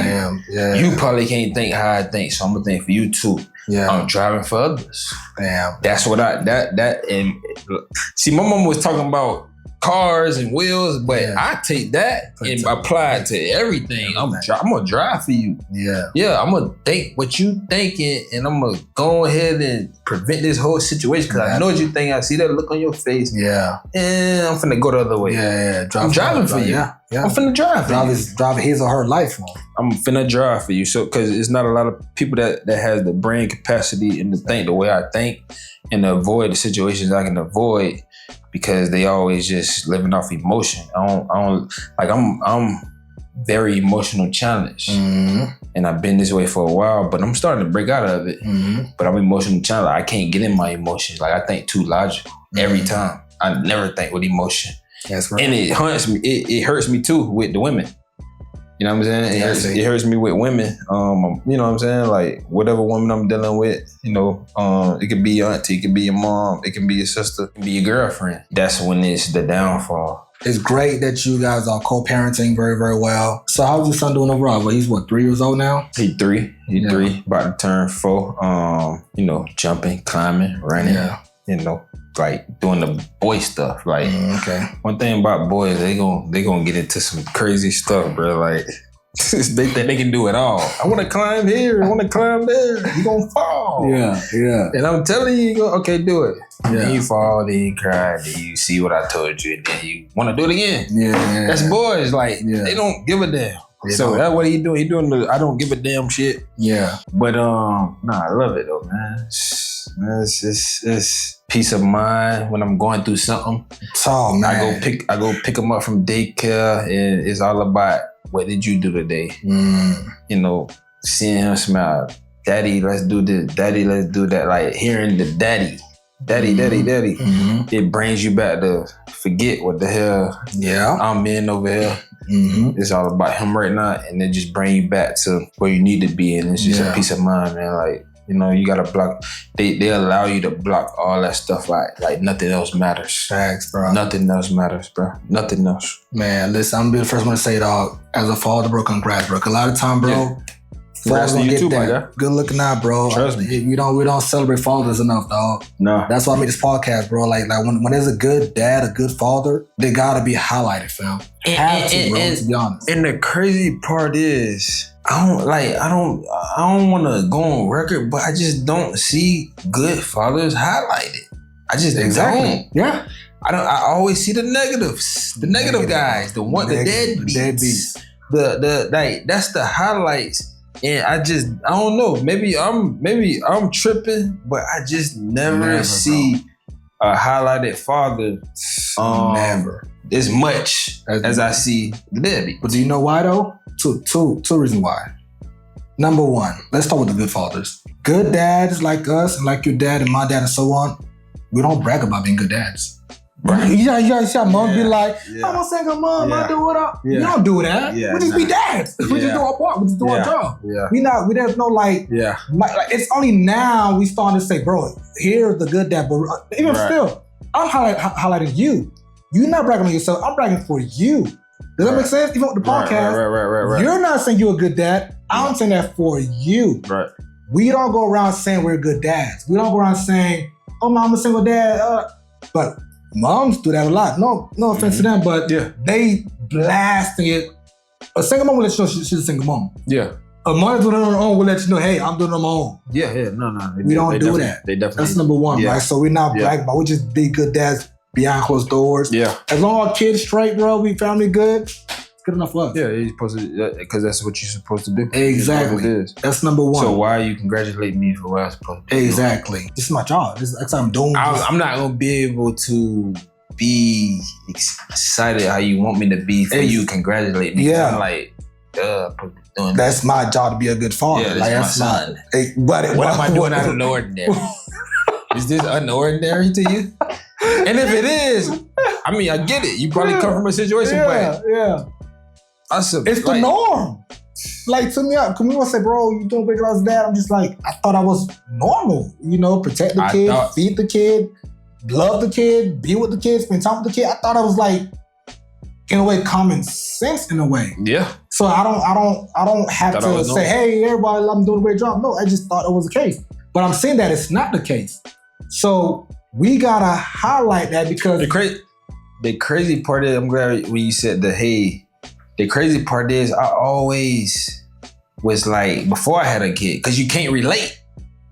Yeah. You probably can't think how I think, so I'm gonna think for you too. Yeah. I'm driving for others. Damn. That's what and see, my mom was talking about cars and wheels, but I take that and apply it to everything. I'm gonna drive for you. Yeah, I'm gonna think what you thinking, and I'm gonna go ahead and prevent this whole situation because I know what you think. I see that look on your face. Yeah, and I'm finna go the other way. Yeah. I'm driving for you. Yeah. I'm finna drive for you. Driving his or her life on. I'm finna drive for you. So, because it's not a lot of people that has the brain capacity and to think the way I think and to avoid the situations I can avoid. Because they always just living off emotion. I'm very emotional challenged. And I've been this way for a while, but I'm starting to break out of it. But I'm emotionally challenged. I can't get in my emotions. Like, I think too logical every time. I never think with emotion. That's right. And it hurts me. It hurts me too with the women. You know what I'm saying? It hurts me with women. You know what I'm saying? Like, whatever woman I'm dealing with, you know, it could be your auntie, it could be your mom, it can be your sister, it can be your girlfriend. That's when it's the downfall. It's great that you guys are co-parenting very, very well. So how's your son doing overall? Well, he's 3 years old now? He's 3. He's 3, about to turn 4. You know, jumping, climbing, running. You know, like doing the boy stuff. Like, one thing about boys, they gonna get into some crazy stuff, bro. Like, they think they can do it all. I want to climb here. I want to climb there. You gonna fall. Yeah. And I'm telling you, go, okay, do it. Yeah. Then you fall, then you cry, then you see what I told you, and then you want to do it again. Yeah. That's boys. Like, they don't give a damn. So that's what he doing. He doing the I don't give a damn shit. Yeah. But I love it though, man. It's peace of mind when I'm going through something. Oh man. I go pick him up from daycare, and it's all about what did you do today. You know, seeing him smile. Daddy, let's do this. Daddy, let's do that. Like, hearing the daddy. It brings you back to forget what the hell I'm in over here. It's all about him right now, and it just bring you back to where you need to be, and it's just a peace of mind, man. Like, you know, you gotta block. They allow you to block all that stuff. Like nothing else matters. Facts, bro. Nothing else matters, bro. Nothing else. Man, listen, I'm gonna be the first one to say, dog. As a father, bro, congrats, bro. 'Cause a lot of time, bro. Fathers don't get that good looking out, bro. Trust me. We don't celebrate fathers enough, dog. No. That's why I made this podcast, bro. Like when there's a good dad, a good father, they gotta be highlighted, fam. Have to, bro, to be honest. And the crazy part is, I don't want to go on record, but I just don't see good fathers highlighted. I just don't. Yeah. I always see the negatives, the negative guys, the deadbeats. That's the highlights. And I don't know. Maybe I'm tripping, but I just never see a highlighted father. Never as much as I see the deadbeat. But do you know why though? Two reasons why. Number one, let's start with the good fathers. Good dads like us and like your dad and my dad and so on, we don't brag about being good dads. Right. You see how mom be like, I'm a single mom, I do it all. We don't do that. We just be dads. We just do our part. We just do our job. We there's no like, it's only now we starting to say, bro, here's the good dad. But even still, I'm highlighting you. You're not bragging on yourself. I'm bragging for you. Does that make sense? Even with the podcast, right. You're not saying you're a good dad. I'm saying that for you. Right. We don't go around saying we're good dads. We don't go around saying, oh, mom, I'm a single dad. But moms do that a lot. No offense to them, but they blasting it. A single mom will let you know she's a single mom. Yeah. A mother doing it on her own will let you know, hey, I'm doing it on my own. Yeah. No. We don't do that. They definitely. That's number one, right? So we're not bragging about. We just be good dads behind closed doors. Yeah. As long as our kids straight, bro, we family good. It's good enough for us. Yeah, you're supposed to, because that's what you're supposed to do. Exactly. That's number one. So why are you congratulating me for what I'm supposed to do? Exactly. This is my job. That's what I'm doing. I'm not going to be able to be excited how you want me to be for you congratulate me. Yeah. I'm like, doing that's my job to be a good father. Yeah, that's my son. What am I doing out of the ordinary? Is this unordinary to you? And if it is, I mean, I get it. You probably come from a situation, but it's the norm. Like to me, when people say, bro, you doing a great job as dad, I'm just like, I thought I was normal. You know, protect the kid, feed the kid, love the kid, be with the kid, spend time with the kid. I thought I was like, in a way, common sense in a way. Yeah. So I don't have to say, hey, everybody, I'm doing a great job. No, I just thought it was the case. But I'm saying that it's not the case. So we gotta highlight that because the crazy part is, I'm glad when you said the crazy part is I always was like, before I had a kid, because you can't relate.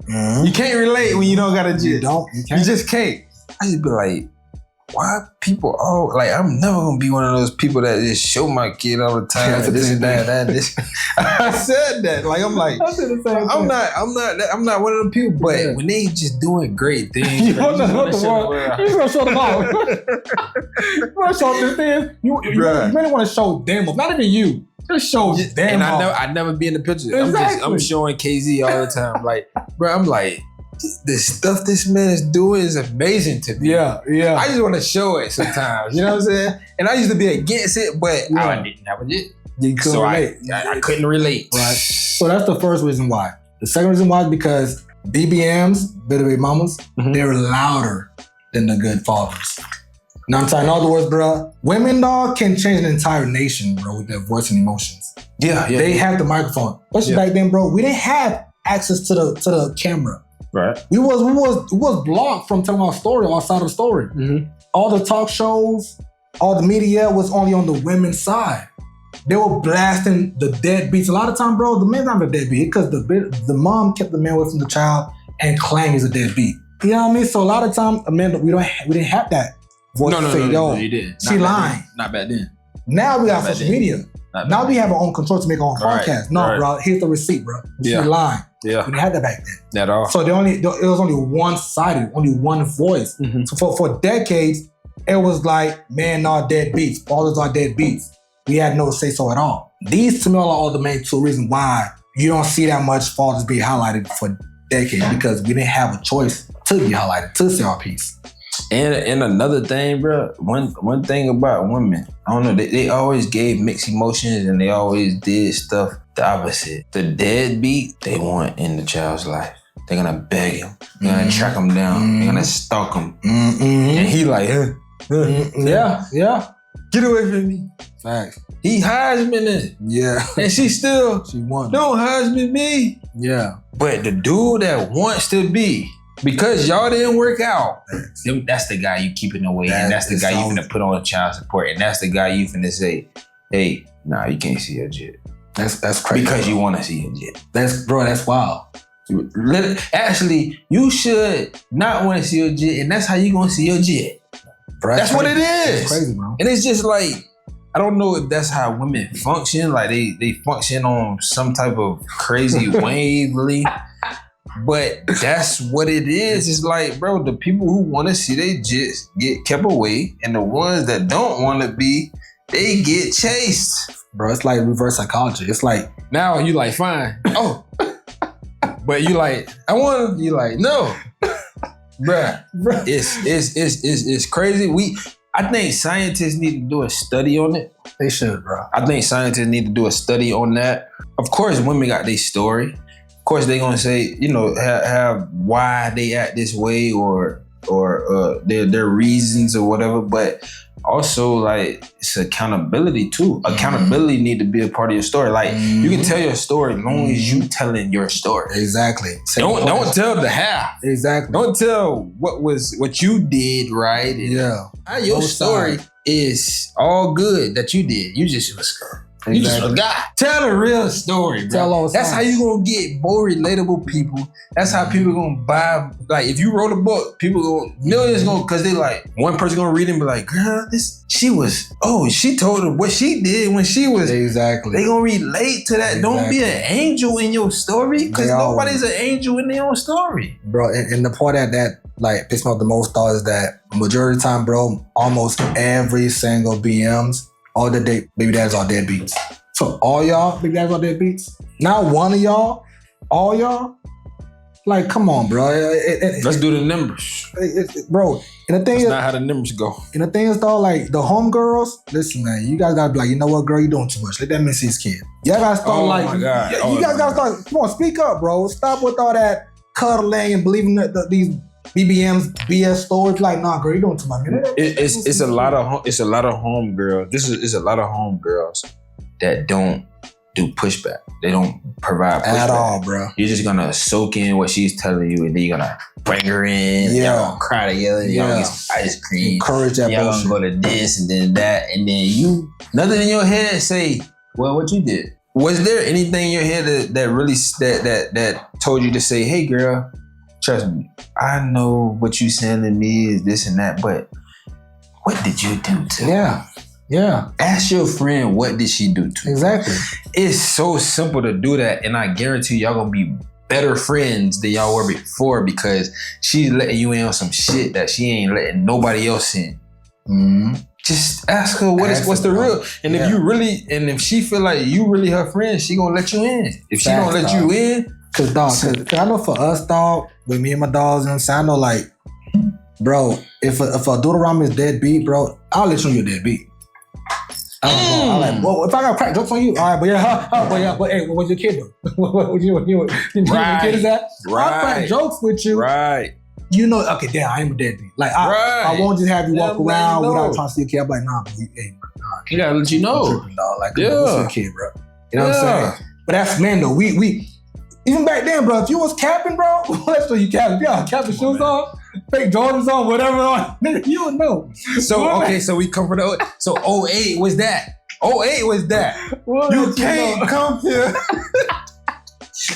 Mm-hmm. You can't relate when you don't got a kid. You just can't. I just be like, why people I'm never gonna be one of those people that just show my kid all the time this and that this. I said that. Like I'm like, I'm not one of them people, but when they just doing great things, you just gonna show them out. You wanna show them things. You really wanna show them, not even you. Just show them. And I never be in the picture. Exactly. I'm showing KZ all the time. Like, bro, I'm like, the stuff this man is doing is amazing to me. Yeah. I just want to show it sometimes. You know what I'm saying? And I used to be against it, but I didn't have it. So I couldn't relate. Right. So that's the first reason why. The second reason why is because BBMs, Baby Mamas, they're louder than the good fathers. Now I'm saying, in other words, bro, women, dog, can change an entire nation, bro, with their voice and emotions. Yeah. They have the microphone. Especially back then, bro, we didn't have access to the camera. Right. We was blocked from telling our story, our side of the story. Mm-hmm. All the talk shows, all the media was only on the women's side. They were blasting the deadbeats. A lot of time, bro, the man's not a deadbeat because the mom kept the man away from the child and claimed he's a deadbeat. You know what I mean? So a lot of times, we didn't have that voice to say, yo, you didn't. She lying. Not back then. Now we got social media. Now we have our own control to make our own podcast. No, bro, here's the receipt, bro. She lying. Yeah. We didn't have that back then. At all. So it was only one-sided, only one voice. Mm-hmm. So for decades, it was like, man, no, deadbeats. Fathers are deadbeats. We had no say-so at all. These to me are all the main two reasons why you don't see that much fathers being highlighted for decades, because we didn't have a choice to be highlighted, to say our piece. And another thing, bro, one thing about women, I don't know, they always gave mixed emotions and they always did stuff the opposite. The deadbeat they want in the child's life. They're gonna beg him. They're gonna track him down. They're gonna stalk him. And he like, yeah. Get away from me. Facts. He husbanding. Yeah. And she won. Don't husband me. Yeah. But the dude that wants to be, because y'all didn't work out, that's the guy you keeping away, and that's the guy you finna put on child support, and that's the guy you finna say, hey, nah, you can't see your jet. That's crazy. Because you wanna see your jet. That's wild. Actually, you should not wanna see your jet, and that's how you gonna see your jet. Bro, that's what it is. That's crazy, bro. And it's just like, I don't know if that's how women function, like they function on some type of crazy wavelength. But that's what it is. It's like, bro, the people who want to see they just get kept away, and the ones that don't want to be, they get chased. Bro, it's like reverse psychology. It's like, Now you like, fine. Oh. But you like, I want to, you like, no. Bruh. It's crazy. I think scientists need to do a study on it. they should, bro. I think scientists need to do a study on that. Of course, women got their story. Of course, they gonna say, have why they act this way or their reasons or whatever. But also, like, it's accountability too. Accountability need to be a part of your story. Like, you can tell your story as long as you telling your story. Exactly. Don't tell the half. Exactly. Don't tell what you did right. Yeah. Your Both story sides. is all good that you did. You just forgot. Tell a real story, bro. Tell all That's sides. how you gonna get more relatable people. That's how people gonna buy. Like, if you wrote a book, millions gonna, cause they like, one person gonna read it and be like, girl, she told her what she did when she was. Exactly. They gonna relate to that. Exactly. Don't be an angel in your story, cause They nobody's an angel in their own story. Bro, and the part that like pissed me off the most though is that majority of the time, bro, almost every single BMs, all the baby dads are deadbeats. So all y'all baby dads are deadbeats. Not one of y'all, all y'all. Like, come on, bro. Let's do the numbers. Bro. And the thing That's is, not how the numbers go. and the thing is though, like the homegirls, listen, man, you guys gotta be like, you know what, girl, you doing too much. Let that man see his kid. Y'all gotta start Oh my God. you guys gotta start. Come on, speak up, bro. Stop with all that cuddling and believing that these BBMs BS stories. Like, nah, girl, you doing too much. It's a lot of home girls. It's a lot of home girls that don't do pushback. They don't provide pushback at all, bro. You're just gonna soak in what she's telling you, and then you're gonna bring her in. Yeah. Y'all gonna cry together. Y'all gonna get some ice cream. Encourage that Y'all bullshit. gonna go to this and then that, and then nothing in your head say, well, what you did. Was there anything in your head that really that told you to say, hey, girl, trust me, I know what you saying to me is this and that, but what did you do to her? Yeah. Ask your friend, what did she do to her? Exactly. It's so simple to do that, and I guarantee y'all gonna be better friends than y'all were before because she's letting you in on some shit that she ain't letting nobody else in. Just ask her what's the real. And if she feel like you really her friend, she gonna let you in. If she don't let you in, cause I know for us, dog, with me and my dogs, you know what I'm saying? I know, like, bro, if a dude around me is deadbeat, bro, I'll let you know you're deadbeat. I'm like, well, if I got crack jokes on you, all right, but hey, what's your kid do? What your kid is that? Right. I'll crack jokes with you. right. You know, okay, damn, I am a deadbeat. Like, I won't just have you walk Yeah, around man, without no. trying to see your kid. I'm like, nah, bro, hey, bro, nah, He gotta let you know. tripping, dog. Like, Yeah. what's your kid, bro? You know what I'm Yeah. saying? But that's men, though. We even back then, bro, if you was capping, bro, let's show you capping. If you got capping shoes on, fake Jordans on, whatever on, nigga, you would know. So we come from the. So 08 was that. 08 was that. What You else can't know? come here.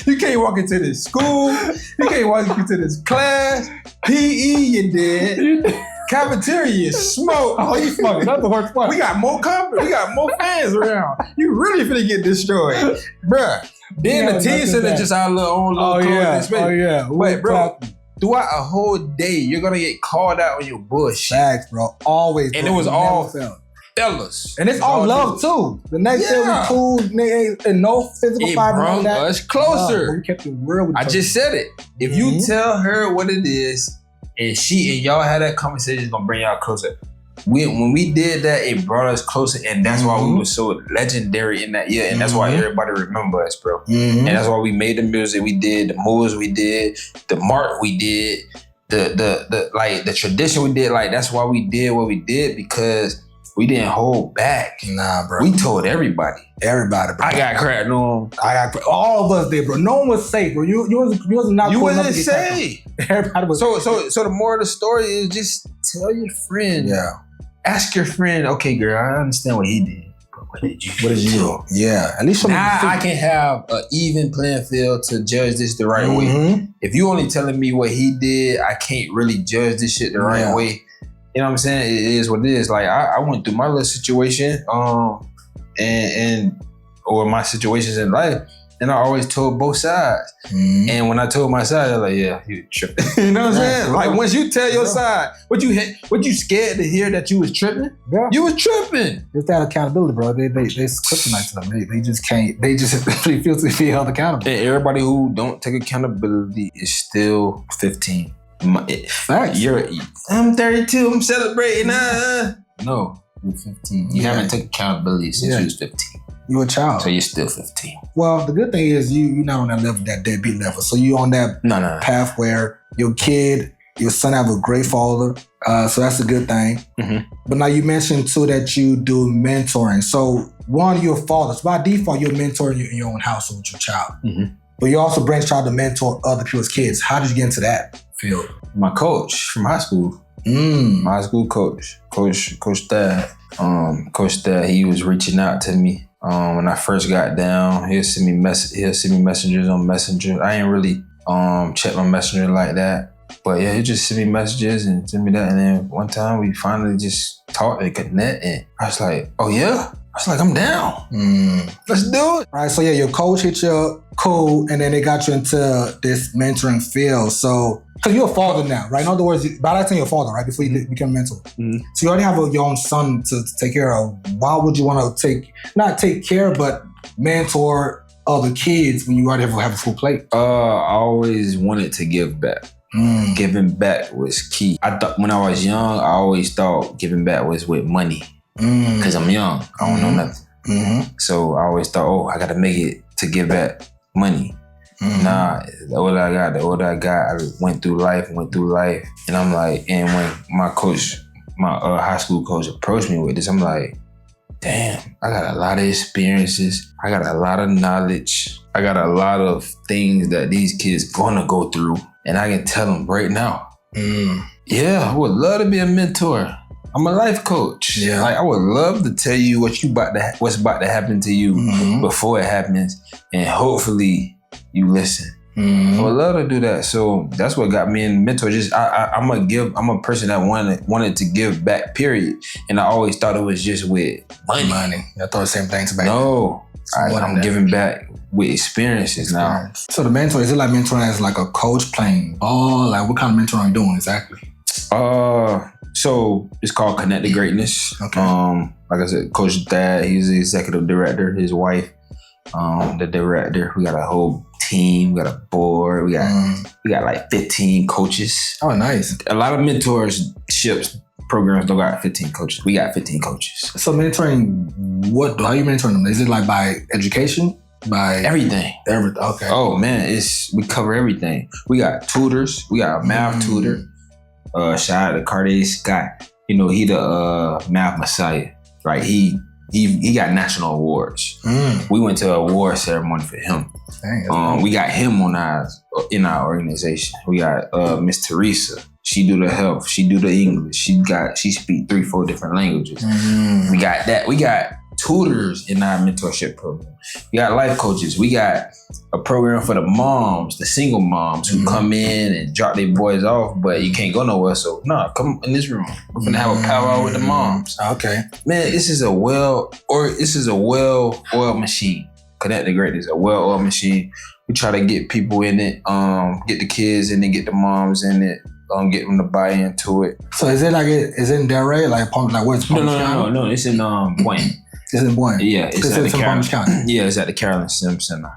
You can't walk into this school. You can't walk into this class. PE, you did. Cafeteria, you smoke. Oh, you smoking. That's the worst part. We got more company. We got more fans around. You really finna get destroyed, bruh. Then Yeah, the teen nothing center bad. just our little own little clothing space. yeah. Wait, bro. Throughout a whole day, you're gonna get called out on your bullshit. Facts, bro. Always. And bro. it was Never all failed. Fellas. And it's all love too. The next day Yeah. we cool, nigga, and no physical It fighting brought on that. us closer. Love, we kept it real with I each just said it. If you Mhm. tell her what it is, and y'all had that conversation, it's gonna bring y'all closer. When we did that, it brought us closer, and that's why we were so legendary in that year, and that's why everybody remember us, bro. Mhm. And that's why we made the music we did, the moves we did, the mark we did, the tradition we did. Like, that's why we did what we did, because we didn't hold back. Nah, bro. We told everybody. Everybody, bro. I got cracked on. all of us did, bro. No one was safe, bro. You wasn't not You cool enough wasn't to get tackled. safe. Everybody was. So the moral of the story is just tell your friend. Yeah. Ask your friend, okay, girl, I understand what he did, but what did you do? Yeah. At least show me Now the I can have an even playing field to judge this the right way. Mhm. If you only telling me what he did, I can't really judge this shit the right Yeah. way. You know what I'm saying? It is what it is. Like, I went through my little situation, or my situations in life, And I always told both sides. And when I told my side, they're like, yeah, you tripping. You know what I'm saying? Like once you tell your side, what you scared to hear that you was tripping? Yeah. You was tripping. It's that accountability, bro. They kryptonite to them. They just can't. They just feel held accountable. And everybody who don't take accountability is still 15. Facts. I'm 32. I'm celebrating. No, you're 15. You haven't taken accountability since you was 15. You're a child. So you're still 15. Well, the good thing is you're not on that level, that deadbeat level. So you're on that path where your son have a great father. So that's a good thing. But now you mentioned too that you do mentoring. So one of your fathers, by default, you're mentoring in your own household with your child. But you also branch out to mentor other people's kids. How did you get into that field? My coach from high school. My high school coach, Coach Thad. Coach Thad, he was reaching out to me. When I first got down, he'll send me messages on Messenger. I ain't really check my Messenger like that. But yeah, he just sent me messages and send me that. And then one time we finally just talked and connect. And I was like, oh yeah? I was like, I'm down. Let's do it. Right, so yeah, your coach hit you up, cool, and then they got you into this mentoring field. So, because you're a father now, right? In other words, by that time you're a father, right? Before you become a mentor. So you already have your own son to take care of. Why would you want to not take care, but mentor other kids when you already have a full plate? I always wanted to give back. Giving back was key. I thought when I was young, I always thought giving back was with money. Because I'm young, I don't know nothing. So I always thought, I gotta make it to give back money. Nah, the older I got, I went through life. And I'm like, and when my coach, my high school coach approached me with this, I'm like, damn, I got a lot of experiences. I got a lot of knowledge. I got a lot of things that these kids gonna go through. And I can tell them right now, yeah, I would love to be a mentor. I'm a life coach. Yeah. Like I would love to tell you what's about to happen to you before it happens, and hopefully you listen. I would love to do that. So that's what got me in mentor. I'm a person that wanted to give back, period. And I always thought it was just with money. I thought the same things back No. I'm giving back with experiences now. So the mentor, is it like mentoring as like a coach playing ball? Like what kind of mentoring are you doing exactly? So it's called Connect to Greatness. Okay. Like I said, Coach Thad, he's the executive director, his wife, the director. We got a whole team, we got a board, we got like 15 coaches. Oh, nice. A lot of mentorships programs don't got 15 coaches. We got 15 coaches. So mentoring, how are you mentoring them? Is it like by education? By everything. Okay. Oh man, we cover everything. We got tutors, we got a math tutor. Shout out to Cartier Scott. You know, he the math messiah, right? He got national awards. We went to an award ceremony for him. Dang, we got him in our organization. We got Miss Teresa. She do the health. She do the English. She speak 3-4 different languages. We got that. We got tutors in our mentorship program. We got life coaches. We got a program for the moms, the single moms who come in and drop their boys off, but you can't go nowhere. So come in this room. We're gonna have a powwow with the moms. Okay. Man, this is a well-oiled machine. Connect to Greatness, a well-oiled machine. We try to get people in it, get the kids in it, get the moms in it, get them to buy into it. So is it in Delray? Like where's Palm County? No, it's in Boynton. It's in Boynton. Yeah, it's at the Palm County. Yeah, it's at the Carolyn Sim Center.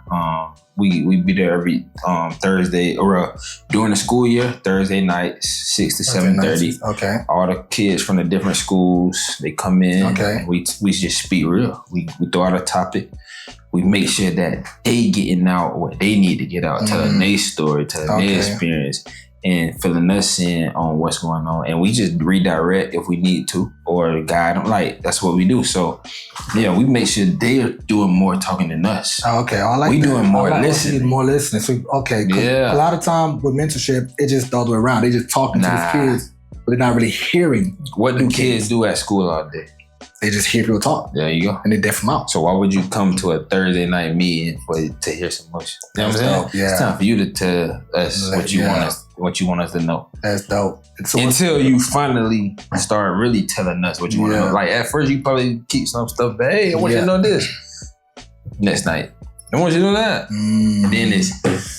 We be there every Thursday or during the school year, Thursday nights, 6 to 7:30. Okay. All the kids from the different schools, they come in. Okay. We just speak real. We throw out a topic. We make sure that they getting out what they need to get out, telling their story, telling their experience, and filling us in on what's going on. And we just redirect if we need to or guide them. Like, that's what we do. So, yeah, we make sure they're doing more talking than us. Okay, I like we that. Doing more listening. More listening. So, okay, a lot of time with mentorship, it's just the other way around. They just talking to the kids, but they're not really hearing. What do kids do at school all day? They just hear people talk. There you go. And they deaf them out. So why would you come to a Thursday night meeting to hear some much? You know what I'm saying? Yeah. It's time for you to tell us what you want us to know. That's dope. So until you finally start really telling us what you want to know. Like at first you probably keep some stuff, but hey, I want you to know this. Next night, I want you to do that. And then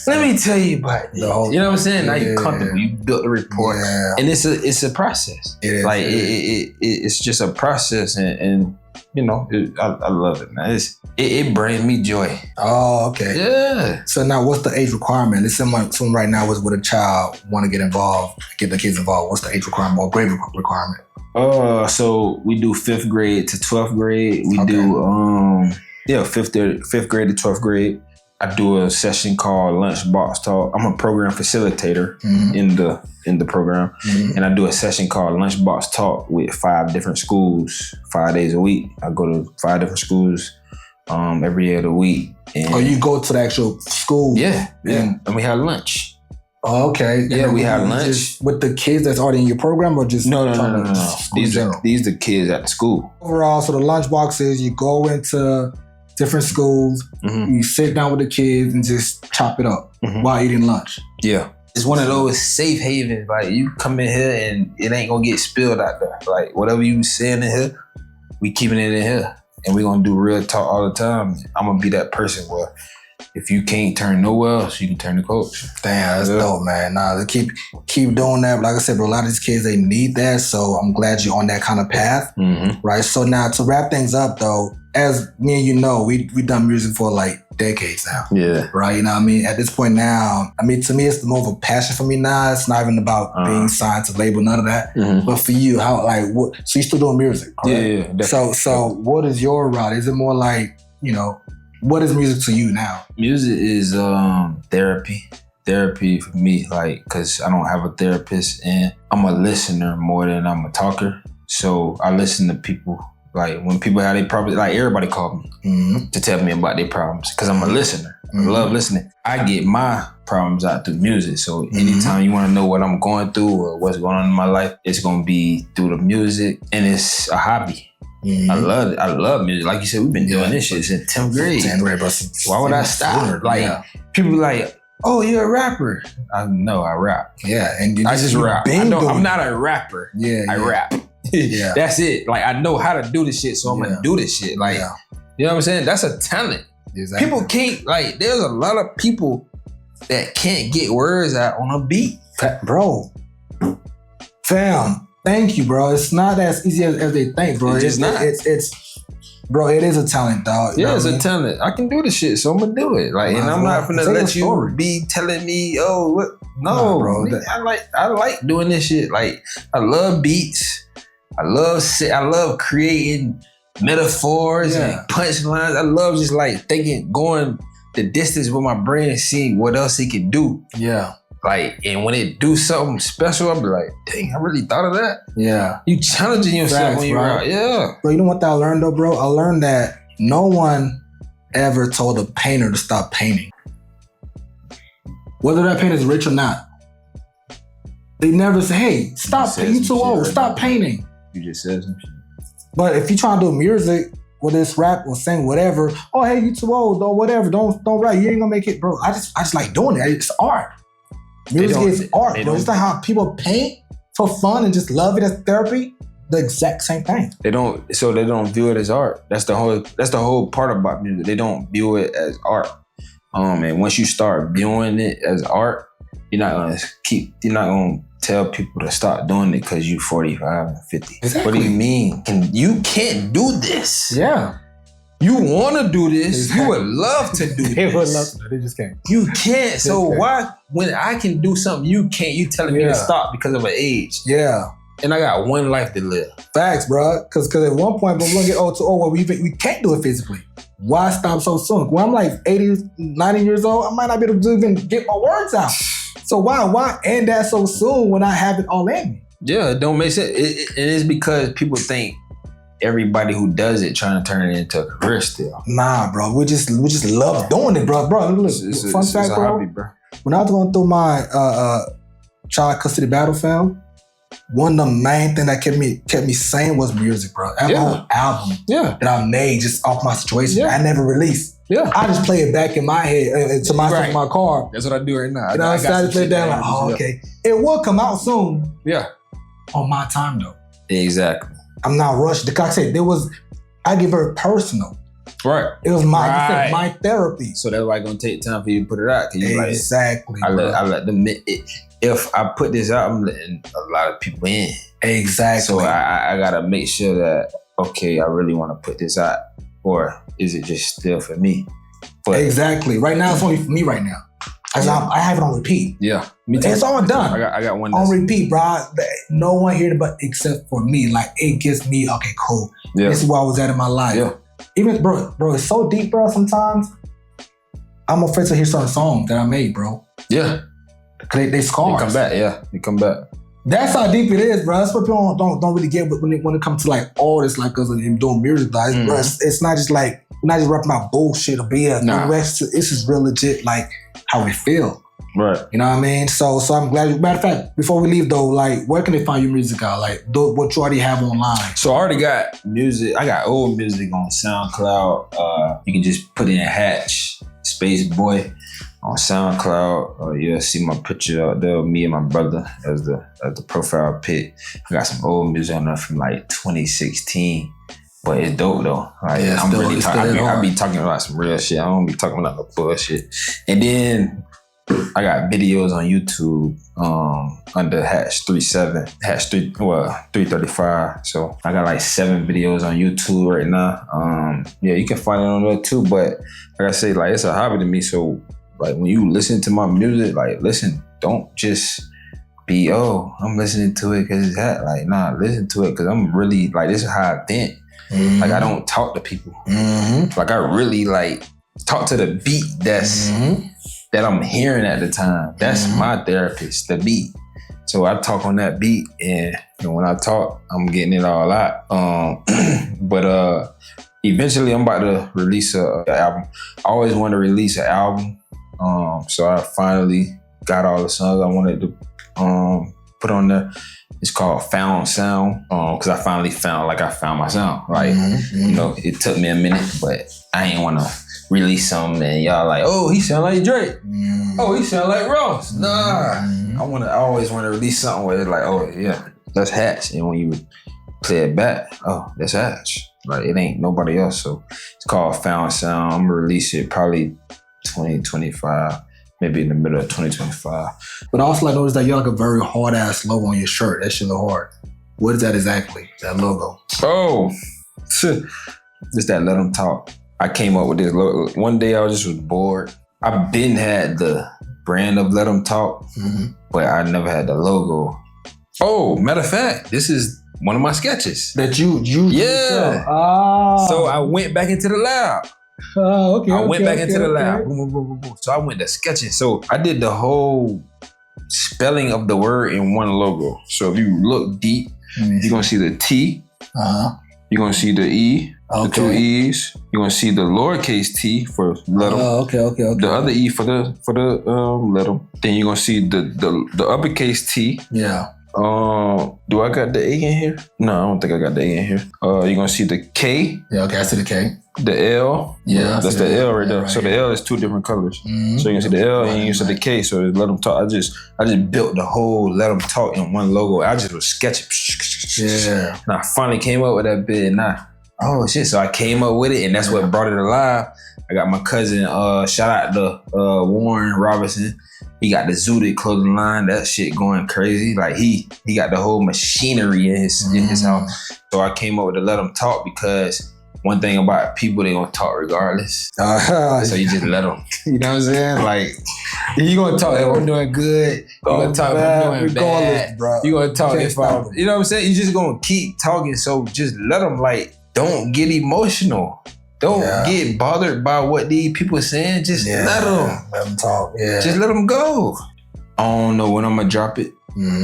let me tell you about it. You know what I'm saying? Now you're comfortable. You built the rapport. Yeah. And it's a process. It is. Like, it's just a process. And you know, I love it, man. It brings me joy. Oh, okay. Yeah. So now what's the age requirement? If someone right now is with a child, want to get involved, get the kids involved, what's the age requirement or grade requirement? So we do 5th grade to 12th grade. We do 5th grade to 12th grade. I do a session called Lunchbox Talk. I'm a program facilitator in the program. And I do a session called Lunchbox Talk with 5 different schools, 5 days a week. I go to 5 different schools every day of the week. And you go to the actual school? Yeah. And we have lunch. Oh, okay. Yeah, we have lunch. Just with the kids that's already in your program or just... No. These are the kids at the school. Overall, so the lunchbox is you go into different schools, you sit down with the kids and just chop it up while eating lunch. Yeah. It's one of those safe havens. Like, you come in here and it ain't gonna get spilled out there. Like, whatever you saying in here, we keeping it in here. And we gonna do real talk all the time. I'm gonna be that person where if you can't turn nowhere else, you can turn to coach. Damn, that's dope, man. Nah, keep doing that. But like I said, bro, a lot of these kids, they need that. So I'm glad you're on that kind of path, right? So now to wrap things up, though, as me and you know, we done music for like decades now. Yeah. Right? You know what I mean? At this point now, I mean, to me, it's more of a passion for me now. It's not even about being signed to label, none of that. But for you, how, like, what? So you're still doing music, right? Yeah. So what is your route? Is it more like, you know, what is music to you now? Music is therapy. Therapy for me, like, because I don't have a therapist and I'm a listener more than I'm a talker. So I listen to people. Like, when people have their problems, like, everybody called me to tell me about their problems because I'm a listener. I love listening. I get my problems out through music. So anytime you want to know what I'm going through or what's going on in my life, it's going to be through the music. And it's a hobby. I love it. I love music. Like you said, we've been doing this shit since 10th grade. 10th grade, bro. Why would I stop? Like, people be like, oh, you're a rapper. I know, I rap. Yeah, and I just rap. I'm not a rapper. I rap. Yeah, that's it. Like, I know how to do this shit, so I'm gonna do this shit. Like, you know what I'm saying? That's a talent. Exactly. People can't, like, there's a lot of people that can't get words out on a beat. Bro, fam, thank you, bro. It's not as easy as they think, bro. It's not. Bro, it is a talent, dog. Yeah, it's a talent. I can do this shit, so I'm gonna do it. Like, and I'm not gonna let you be telling me, oh, what? No, bro. I like doing this shit. Like, I love beats. I love creating metaphors and punchlines. I love just like going the distance with my brain, seeing what else it can do. Yeah. Like, and when it do something special, I'll be like, dang, I really thought of that. Yeah. You challenging yourself when you're out. Yeah. Bro, you know what I learned though, bro? I learned that no one ever told a painter to stop painting. Whether that painter's rich or not. They never say, hey, stop painting. You too old. Stop painting. You just said some shit. But if you try to do music, whether it's rap or sing, whatever, oh, hey, you too old, or whatever, don't rap, you ain't gonna make it, bro. I just like doing it. It's art. Music is art, bro. It's not how people paint for fun and just love it as therapy. The exact same thing. They don't view it as art. That's the whole part about music. They don't view it as art. And once you start viewing it as art, you're not gonna tell people to stop doing it because you 45 and 50. Exactly. What do you mean? You can't do this. Yeah. You want to do this. Exactly. You would love to do this. They would love to. They just can't. You can't. So why, when I can do something you can't, you telling me to stop because of an age? Yeah. And I got one life to live. Facts, bro. Because at one point, we're going to get old where we can't do it physically. Why stop so soon? When I'm like 80, 90 years old, I might not be able to even get my words out. So why end that so soon when I have it all in me? Yeah, it don't make sense. It is because people think everybody who does it trying to turn it into a career still. Nah, bro. We just love doing it, bro. Bro, look, fun fact, bro. Hobby, bro. When I was going through my child custody battle, fam, one of the main things that kept me sane was music, bro. I have a whole album that I made just off my situation. I never released. Yeah, I just play it back in my head to myself in my car. That's what I do right now. You know, I started to play it down like, oh, okay. It will come out soon. Yeah. On my time, though. Exactly. I'm not rushed. Like I said, I give her personal. Right. It was my therapy. So that's why it's gonna take time for you to put it out. Exactly. I let them. If I put this out, I'm letting a lot of people in. Exactly. So I gotta make sure that, okay, I really want to put this out, or is it just still for me? But exactly. Right now, it's only for me right now. I have it on repeat. Yeah, me too. It's all done. I got one on repeat, bro. No one here but except for me. Like, it gets me, okay, cool. Yeah. This is where I was at in my life. Yeah. Even, bro, it's so deep, bro. Sometimes I'm afraid to hear certain songs that I made, bro. Yeah. They scars. They come back, yeah. They come back. That's how deep it is, bro. That's what people don't really get when it comes to like all this, like us and doing music, guys. Bro, it's not just like, we're not just rapping about bullshit or BS. Nah. It's just real legit, like how we feel. Right. You know what I mean? So I'm glad. Matter of fact, before we leave though, like, where can they find your music out? Like, what you already have online? So I already got music. I got old music on SoundCloud. You can just put in Hatch Space Boy on SoundCloud. You'll see my picture out there, me and my brother as the profile pic. I got some old music on there from like 2016. But it's dope though. Like, yeah, I'm really I be talking about some real shit. I don't be talking about no bullshit. And then I got videos on YouTube under #335. So I got like 7 videos on YouTube right now. Yeah, you can find it on there too. But like I say, like, it's a hobby to me. So like, when you listen to my music, like, listen, don't just be, oh, I'm listening to it because it's that. Like, nah, listen to it because I'm really, like, this is how I think. Mm-hmm. Like, I don't talk to people. Mm-hmm. Like, I really like talk to the beat that I'm hearing at the time. That's my therapist, the beat. So I talk on that beat, and when I talk, I'm getting it all out. But eventually, I'm about to release an album. I always wanted to release an album, so I finally got all the songs I wanted to put on there. It's called Found Sound, because I finally found my sound. Like, you know, it took me a minute, but I ain't want to release something and y'all like, oh, he sound like Drake. Oh, he sound like Ross. Nah, I always want to release something where it's like, oh yeah, that's Hatch. And when you play it back, oh, that's Hatch. Like, it ain't nobody else. So it's called Found Sound. I'm gonna release it probably 2025. Maybe in the middle of 2025. But also, I noticed that you have like a very hard ass logo on your shirt. That shit look hard. What is that exactly? That logo? Oh, it's that Let Them Talk. I came up with this logo. One day I was bored. I've been had the brand of Let Them Talk, but I never had the logo. Oh, matter of fact, this is one of my sketches. That you yeah. So I went back into the lab. I went back into the lab. Boom, boom, boom, boom. So I went to sketching. So I did the whole spelling of the word in one logo. So if you look deep, you're gonna see the T. You're gonna see the E, the 2 E's. You're gonna see the lowercase T for let them. Okay. The other E for the let them. Then you're gonna see the uppercase T. Yeah. Do I got the A in here? No, I don't think I got the A in here. You're gonna see the K. Yeah, okay, I see the K. The L. Yeah, that's the L right there. Right, so the L is 2 different colors. So you can see the L and you can see the K. So Let Them Talk. I just built the whole Let Them Talk in one logo. I just was sketching. Yeah. And I finally came up with that bit. Oh shit! So I came up with it, and that's what brought it alive. I got my cousin. Shout out to Warren Robinson. He got the Zooted clothing line. That shit going crazy. Like he got the whole machinery in his house. So I came up with the Let Them Talk because one thing about people, they gonna talk regardless. So you just let them. You know what I'm saying? Like, you gonna talk if I'm doing good. You gonna talk if I'm doing bad. Bro. You gonna talk if I'm, you know what I'm saying? You just gonna keep talking. So just let them, like, don't get emotional. Don't get bothered by what these people saying. Just let them. Let them talk. Yeah. Just let them go. I don't know when I'm gonna drop it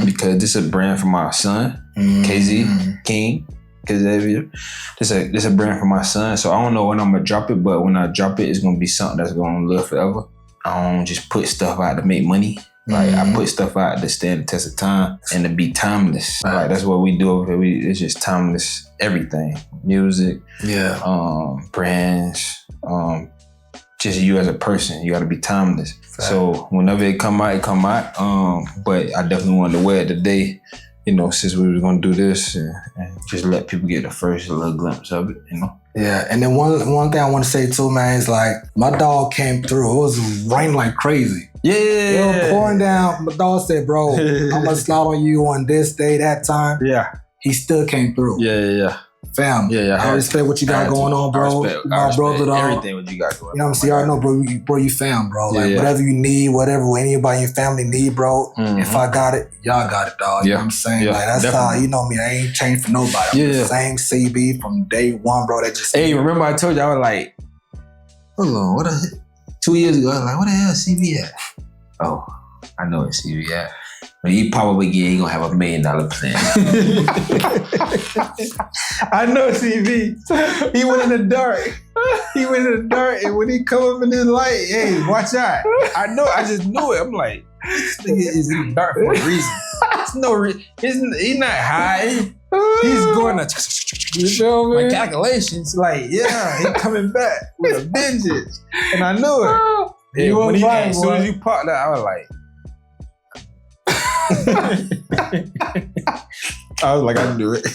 because this is a brand for my son, KZ King. Xavier. This a brand for my son, so I don't know when I'm gonna drop it, but when I drop it, it's gonna be something that's gonna live forever. I don't just put stuff out to make money. Like, I put stuff out to stand the test of time and to be timeless. Like, that's what we do over here. It's just timeless everything. Music, brands, just you as a person. You gotta be timeless. So whenever it come out, but I definitely wanted to wear it today. You know, since we were gonna do this and just let people get the first little glimpse of it, you know. Yeah, and then one thing I want to say too, man, is like my dog came through. It was raining like crazy. Yeah. It was pouring down. My dog said, bro, I'm gonna slide on you on this day, that time. Yeah. He still came through. Yeah. Fam, I respect what you got going on, bro. My brother, dog. Everything what you got going on. You know what I'm saying? I already know, bro, you fam, bro. Like, whatever you need, whatever anybody in your family need, bro. If I got it, y'all got it, dog. You know what I'm saying? Like, that's how, you know me, I ain't changed for nobody. I'm the same CB from day one, bro. That just... Hey, remember I told you, I was like, hold on, 2 years ago, I was like, what the hell is CB at? Oh, I know it's CB at. But he probably he gonna have $1 million plan. I know CV. He went in the dark. And when he come up in this light, hey, watch out. I just knew it. I'm like, this nigga is in the dark for a reason. There's no reason. He's not high. He's going to my calculations. Like, yeah, he coming back with a vengeance. And I knew it. You when was right, as soon as you popped that, I was like, I was like, I knew it.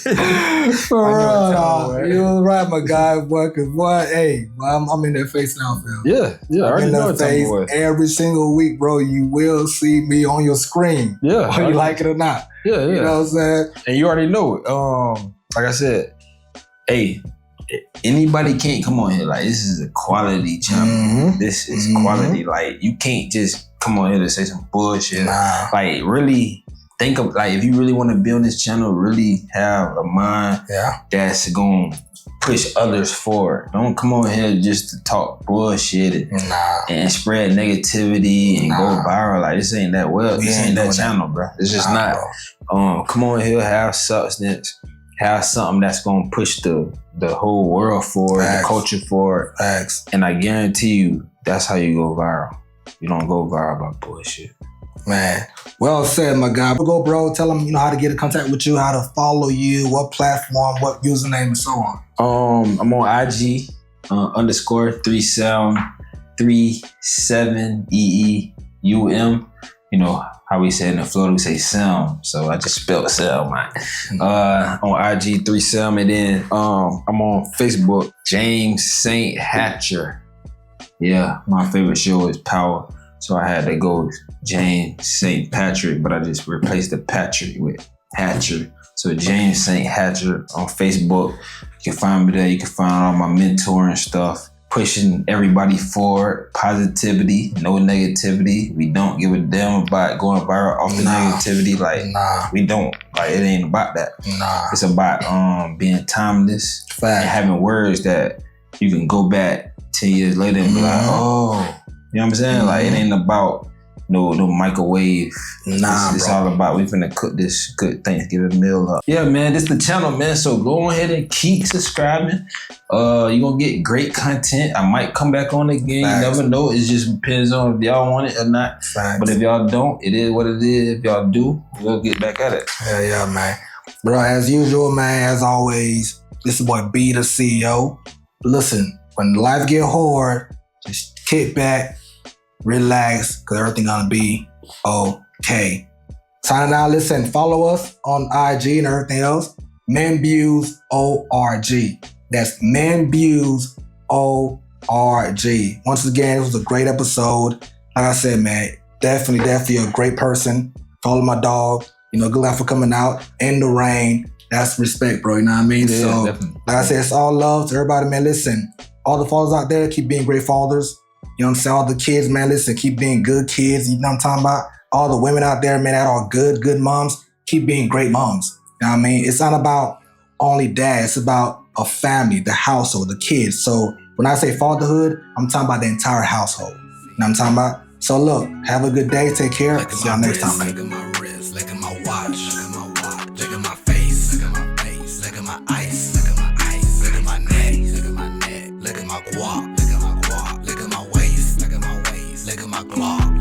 For real, you was right, my guy. Boy, cause boy, hey, I'm in that face now, fam. Yeah. I already know that face every single week, bro. You will see me on your screen. Yeah, whether you like it or not. Yeah. You know what I'm saying? And you already know it. Like I said, hey, anybody can't come on here. Like, this is a quality channel. This is quality. Like, you can't just come on here to say some bullshit. Nah. Like, really think of, like, if you really want to build this channel, really have a mind that's going to push others forward. Don't come on here just to talk bullshit and spread negativity and go viral. Like, this ain't that this ain't that channel, bro. It's just not. Come on here, have substance, have something that's going to push the whole world forward, the culture forward. And I guarantee you, that's how you go viral. You don't go viral by bullshit. Man, well said, my guy. Go, bro. Tell them, how to get in contact with you, how to follow you, what platform, what username, and so on. I'm on IG _37EEUM. You know how we say in the Florida, we say Sam. So I just spelled Sam, man. On IG 37, and then I'm on Facebook, James St. Hatcher. Yeah, my favorite show is Power. So I had to go James St. Patrick, but I just replaced the Patrick with Hatcher. So James St. Hatcher on Facebook. You can find me there. You can find all my mentoring stuff, pushing everybody forward, positivity, no negativity. We don't give a damn about going viral off the negativity. Like, we don't. Like, it ain't about that. It's about being timeless and having words that you can go back 10 years later and be like, oh, you know what I'm saying? Like, it ain't about no microwave. It's all about we finna cook this good Thanksgiving meal up. Yeah, man, this the channel, man. So go ahead and keep subscribing. You're gonna get great content. I might come back on again. You never know. It just depends on if y'all want it or not. But if y'all don't, it is what it is. If y'all do, we'll get back at it. Yeah, man. Bro, as usual, man, as always, this is boy B, the CEO. Listen, when life get hard, just kick back, relax, because everything gonna be okay. Signing out, listen, follow us on IG and everything else. Menbuse ORG. That's Menbuse ORG. Once again, it was a great episode. Like I said, man, definitely a great person. Follow my dog. Good luck for coming out in the rain. That's respect, bro. You know what I mean? Yeah, so, definitely. Like I said, it's all love to everybody, man. Listen, all the fathers out there, keep being great fathers. You know what I'm saying? All the kids, man, listen, keep being good kids. You know what I'm talking about? All the women out there, man, that are good moms, keep being great moms. You know what I mean? It's not about only dad. It's about a family, the household, the kids. So when I say fatherhood, I'm talking about the entire household. You know what I'm talking about? So look, have a good day. Take care. See y'all next time, man. Look at my wrist, look at my watch, look at my face, look at my face, look at my ice, look at my ice, look at my neck, look at my guap, look at my waist, look at my waist, look at my glock.